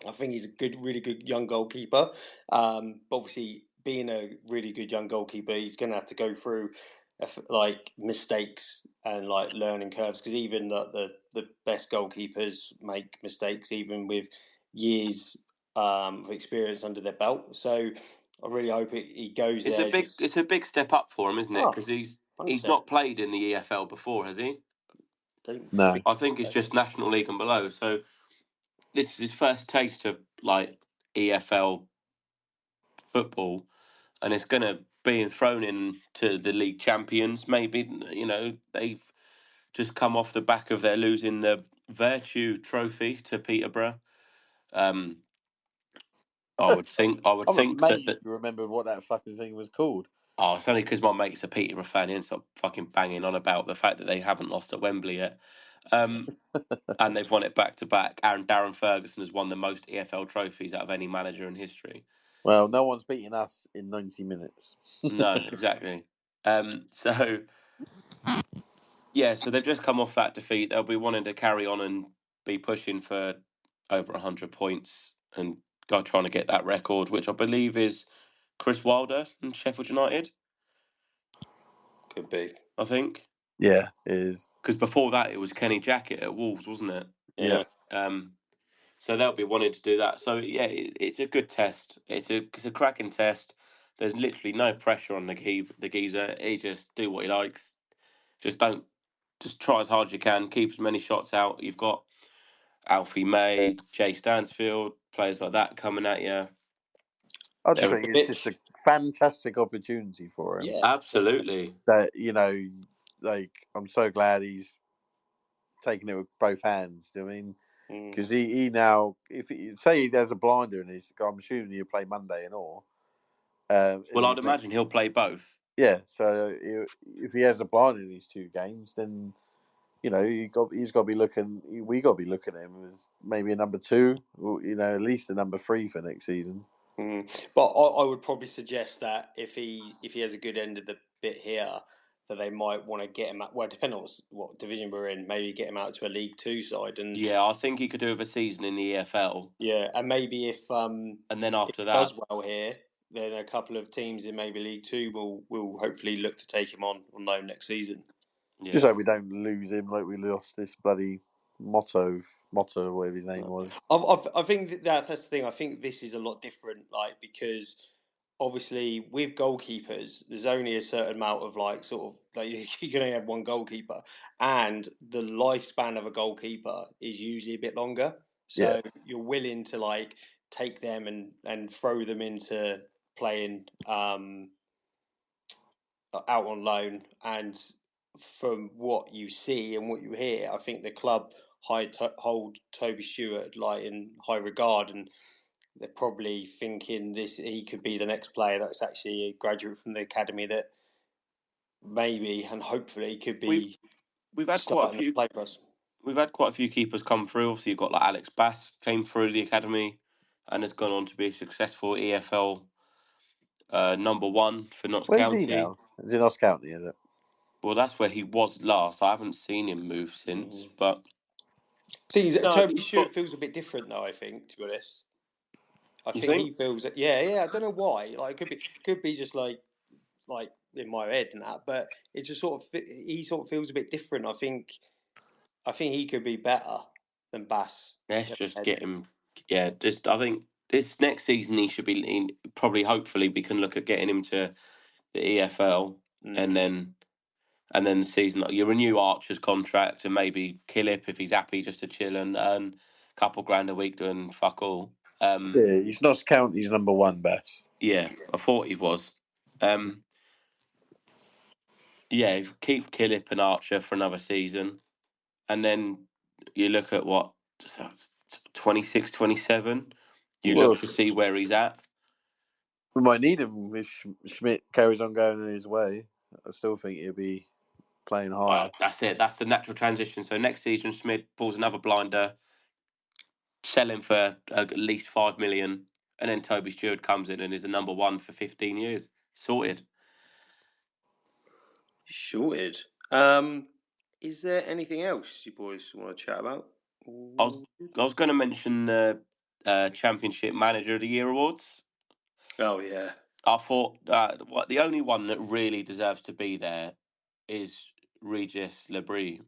he's a really good young goalkeeper. But obviously, being a really good young goalkeeper, he's going to have to go through mistakes and learning curves, because even the best goalkeepers make mistakes, even with years of experience under their belt. So I really hope he goes there. It's a big step up for him, isn't it? Because he's 100%. not played in the EFL before, has he? No. I think it's just National League and below. So this is his first taste of EFL football, and it's going to be thrown into the league champions. Maybe they've just come off the back of their losing the Virtue Trophy to Peterborough. I would think that you remembered what that fucking thing was called. Oh, it's only because my mate's a Peterborough fan. He ends up fucking banging on about the fact that they haven't lost at Wembley yet. And they've won it back to back. And Darren Ferguson has won the most EFL trophies out of any manager in history. Well, no one's beaten us in 90 minutes. No, exactly. So they've just come off that defeat. They'll be wanting to carry on and be pushing for over 100 points and trying to get that record, which I believe is Chris Wilder and Sheffield United. Could be. I think. Yeah, it is. Because before that, it was Kenny Jackett at Wolves, wasn't it? Yeah. So they'll be wanting to do that. So yeah, it's a good test. It's a cracking test. There's literally no pressure on the geezer. He just do what he likes. Just try as hard as you can. Keep as many shots out. You've got Alfie May, Jay Stansfield, players like that coming at you. I just think it's just a fantastic opportunity for him. Yeah, absolutely. That I'm so glad he's taking it with both hands. I mean, because he now, if he has a blinder in his, I'm assuming he'll play Monday and all. Well, I'd imagine he'll play both. Yeah, so if he has a blinder in these two games, then he's got to be looking. We got to be looking at him as maybe a number 2, or at least a number 3 for next season. But I would probably suggest that if he has a good end of the bit here, that they might want to get him out. Well, depending on what division we're in, maybe get him out to a League Two side. And Yeah, I think he could do with a season in the EFL. yeah, and maybe if and then after he that, does well here, then a couple of teams in maybe League Two will hopefully look to take him on loan next season. yeah. Just hope we don't lose him like we lost this bloody Motto, whatever his name was. I think that's the thing. I think this is a lot different, like, because obviously with goalkeepers, there's only a certain amount of you can only have one goalkeeper, and the lifespan of a goalkeeper is usually a bit longer. So you're willing to take them and throw them into playing out on loan. And from what you see and what you hear, I think the club hold Toby Stewart in high regard, and they're probably thinking he could be the next player that's actually a graduate from the academy that maybe and hopefully could be. We've had quite a few. Play for us. We've had quite a few keepers come through. Obviously, you've got Alex Bass came through the academy and has gone on to be a successful EFL number one for Notts Where's County. he now? Is it Notts County, is it? Well, that's where he was last. I haven't seen him move since, but Toby Stewart feels a bit different, though. I think, to be honest, I think he feels that. Yeah. I don't know why. It could be just like in my head and that, but it just he sort of feels a bit different. I think he could be better than Bass. Let's just get him. Yeah, I think this next season he should be probably. Hopefully, we can look at getting him to the EFL, and then the season you renew Archer's contract and maybe Killip if he's happy just to chill and earn a couple grand a week doing fuck all. He's Notts County's number one best. Yeah, I thought he was. Yeah, keep Killip and Archer for another season, and then you look at 26, 27. You look to see where he's at. We might need him if Schmidt carries on going in his way. I still think he'll be playing higher. Well, that's it. That's the natural transition. So next season, Schmidt pulls another blinder, sell him for at least 5 million, and then Toby Stewart comes in and is the number one for 15 years. Sorted. Is there anything else you boys want to chat about? I was going to mention the Championship Manager of the Year awards. Oh yeah. I thought the only one that really deserves to be there is Regis Lebris.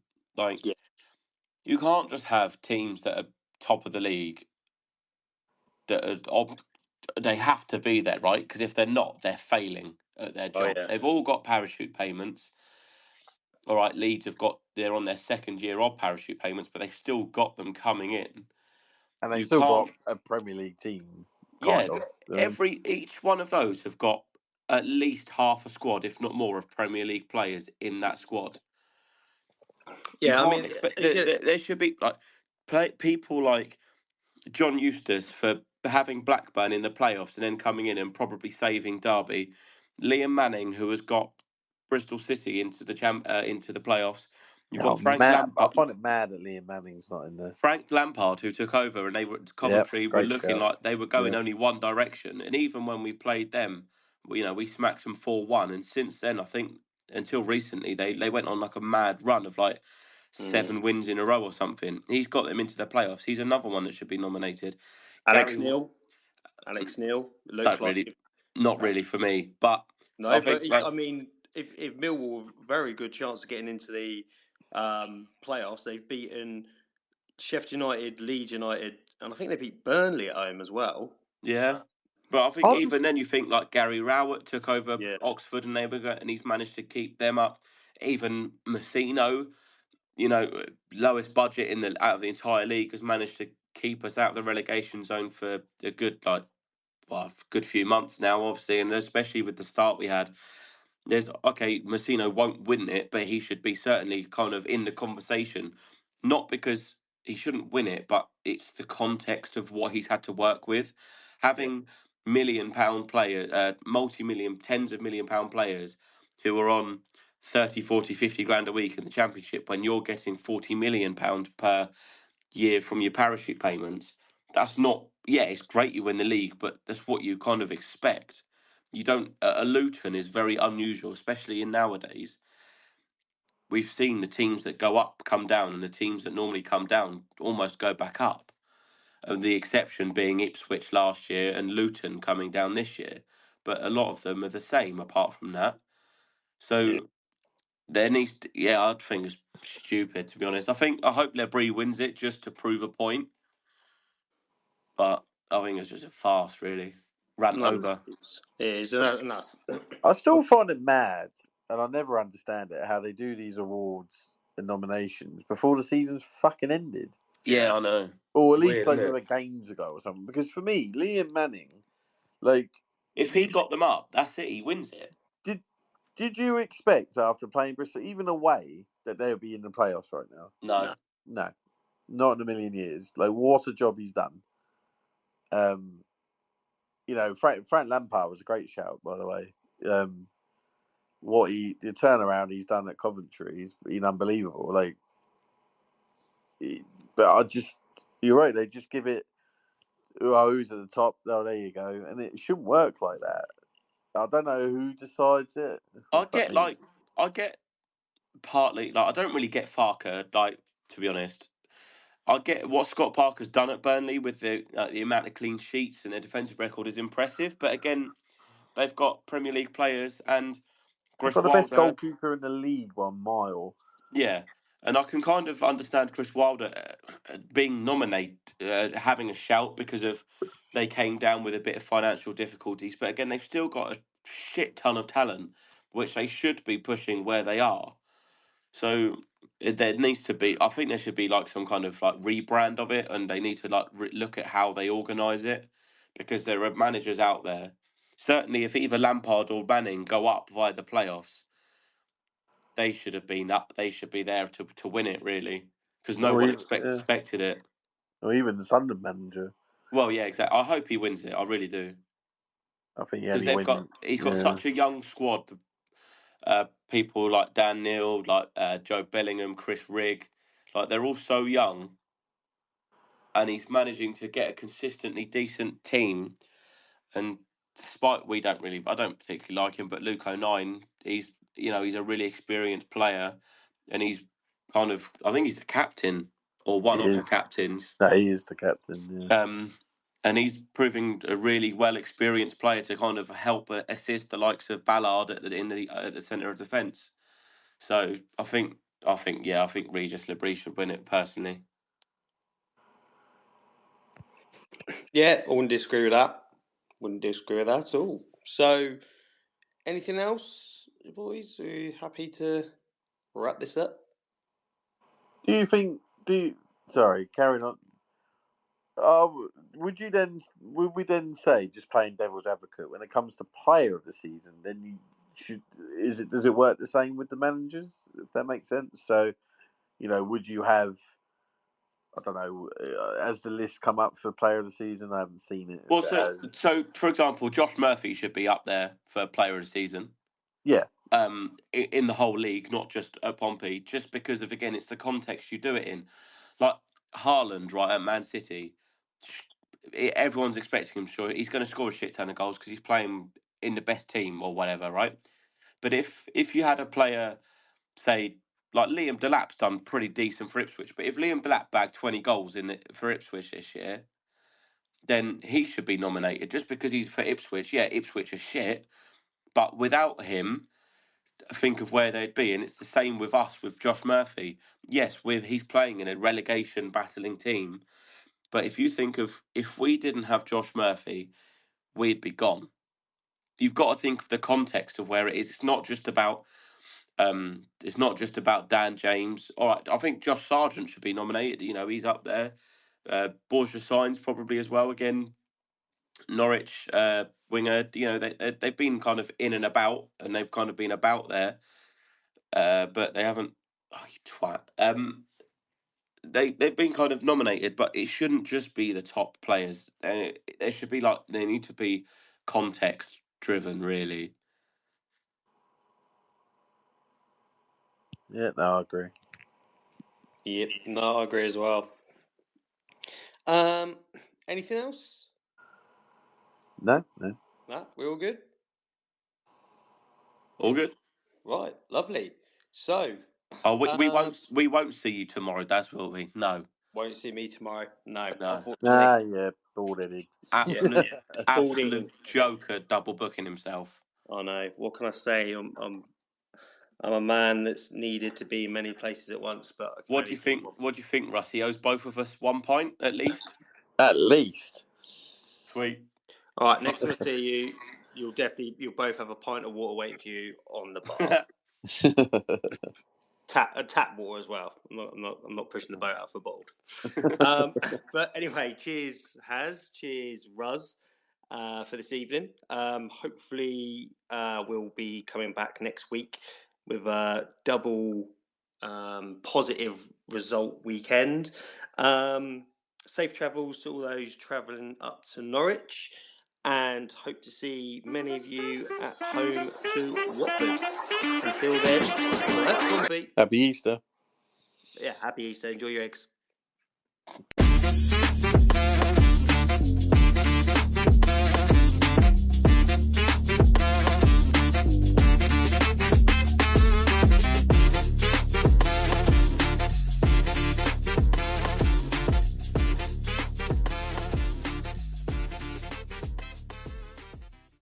You can't just have teams that are top of the league that are they have to be there, right? Because if they're not, they're failing at their job. Yeah. They've all got parachute payments. All right, Leeds they're on their second year of parachute payments, but they've still got them coming in. And they've still got a Premier League team. Each one of those have got at least half a squad, if not more, of Premier League players in that squad. Yeah, there should be people like John Eustace for having Blackburn in the playoffs and then coming in and probably saving Derby. Liam Manning, who has got Bristol City into the playoffs. You've got Frank Lampard. I find it mad that Liam Manning's not in there. Frank Lampard, who took over, and Coventry were looking like they were going only one direction. And even when we played them, we smacked them 4-1. And since then, I think until recently, they went on like a mad run of 7 wins in a row or something. He's got them into the playoffs. He's another one that should be nominated. Alex Neil. Not really for me, but no. If Millwall have a very good chance of getting into the playoffs, they've beaten Sheffield United, Leeds United, and I think they beat Burnley at home as well. Yeah, but I think even then you think Gary Rowett took over Oxford and and he's managed to keep them up. Even Messino, lowest budget out of the entire league, has managed to keep us out of the relegation zone for a good good few months now, obviously, and especially with the start we had. Messino won't win it, but he should be certainly kind of in the conversation. Not because he shouldn't win it, but it's the context of what he's had to work with. Having £1 million players, multi-million, tens of £1 million players who are on 30, 40, 50 grand a week in the Championship when you're getting £40 million per year from your parachute payments, that's not yeah, it's great you win the league, but that's what you kind of expect. You don't. A Luton is very unusual, especially in nowadays. We've seen the teams that go up come down, and the teams that normally come down almost go back up. And the exception being Ipswich last year and Luton coming down this year. But a lot of them are the same apart from that. So there needs to, yeah, I think it's stupid, to be honest. I hope Lebrie wins it just to prove a point. But I think it's just a farce, really. Rant over. It is, and that's I still find it mad, and I never understand it, how they do these awards and nominations before the season's fucking ended. Yeah, I know. Or at least Weird, like isn't the games ago or something. Because for me, Liam Manning, like, If he got them up, that's it. He wins it. did you expect after playing Bristol, even away, that they would be in the playoffs right now? No. No, not in a million years. Like, what a job he's done. You know, Frank Lampard was a great shout, by the way. The turnaround he's done at Coventry, he's been unbelievable. Like, but you're right. They just give it. Oh, who's at the top? Oh, there you go. And it shouldn't work like that. I don't know who decides it. I get partly, like, I don't really get Farker, like, to be honest. I get what Scott Parker's done at Burnley with the amount of clean sheets, and their defensive record is impressive. But again, they've got Premier League players, and They've Chris got the best Wilder. goalkeeper in the league by a mile. Yeah, and I can kind of understand Chris Wilder being nominated, having a shout because of they came down with a bit of financial difficulties. But again, they've still got a shit ton of talent, which they should be pushing where they are. So there needs to be. I think there should be like some kind of like rebrand of it, and they need to like look at how they organise it, because there are managers out there. Certainly, if either Lampard or Manning go up via the playoffs, they should have been up. They should be there to win it, really, because no one expected it. Or even the Sunderland manager. Well, yeah, exactly. I hope he wins it. I really do. I think Because he's got such a young squad. People like Dan Neil, like Joe Bellingham, Chris Rigg, like they're all so young, and he's managing to get a consistently decent team. And despite I don't particularly like him, but Luke O'Nien, he's a really experienced player, and he's I think he's the captain or one of the captains. No, he is the captain. Yeah. And he's proving a really well experienced player to kind of help assist the likes of Ballard at the centre of defence. So I think Regis Lebrie should win it personally. Yeah, I wouldn't disagree with that. At all. So, anything else, boys? Are you happy to wrap this up? Sorry, carrying on. Would we then say, just playing devil's advocate, when it comes to player of the season, then does it work the same with the managers, if that makes sense? So, would you have, I don't know, as the list come up for player of the season? I haven't seen it. Well, so for example, Josh Murphy should be up there for player of the season. Yeah. In the whole league, not just at Pompey, just because of, again, it's the context you do it in. Like Haaland, right, at Man City, everyone's expecting him. Sure, he's going to score a shit ton of goals because he's playing in the best team or whatever, right? But if you had a player, say, like Liam Delap's done pretty decent for Ipswich, but if Liam Delap bagged 20 goals for Ipswich this year, then he should be nominated just because he's for Ipswich. Yeah, Ipswich are shit, but without him, think of where they'd be. And it's the same with us, with Josh Murphy. Yes, he's playing in a relegation battling team, but if you think of, if we didn't have Josh Murphy, we'd be gone. You've got to think of the context of where it is. It's not just about Dan James. All right, I think Josh Sargent should be nominated. He's up there. Borja Sainz probably as well. Again, Norwich winger. They've been kind of in and about, and they've kind of been about there, but they haven't. Oh, you twat. They've been kind of nominated, but it shouldn't just be the top players. There should be they need to be context driven, really. Yeah, no, I agree. Yep, no, I agree as well. Anything else? No. No, we're all good. All good. Right, lovely. So, Oh, we won't see you tomorrow, Daz, will we? No. won't see me tomorrow. No, No. unfortunately. Yeah, already. Absolute joker, double booking himself. I know. What can I say? I'm a man that's needed to be in many places at once. But What do you think? What do you think, Russ? He owes both of us 1 point at least. At least. Sweet. All right. Next time I see you, you'll both have a pint of water waiting for you on the bar. Tap water as well. I'm not pushing the boat out for bottled. But anyway, cheers, Has. Cheers, Russ, for this evening. Hopefully, we'll be coming back next week with a double positive result weekend. Safe travels to all those travelling up to Norwich, and hope to see many of you at home to Watford. Until then, that's Pompey. Happy Easter. Yeah, happy Easter. Enjoy your eggs.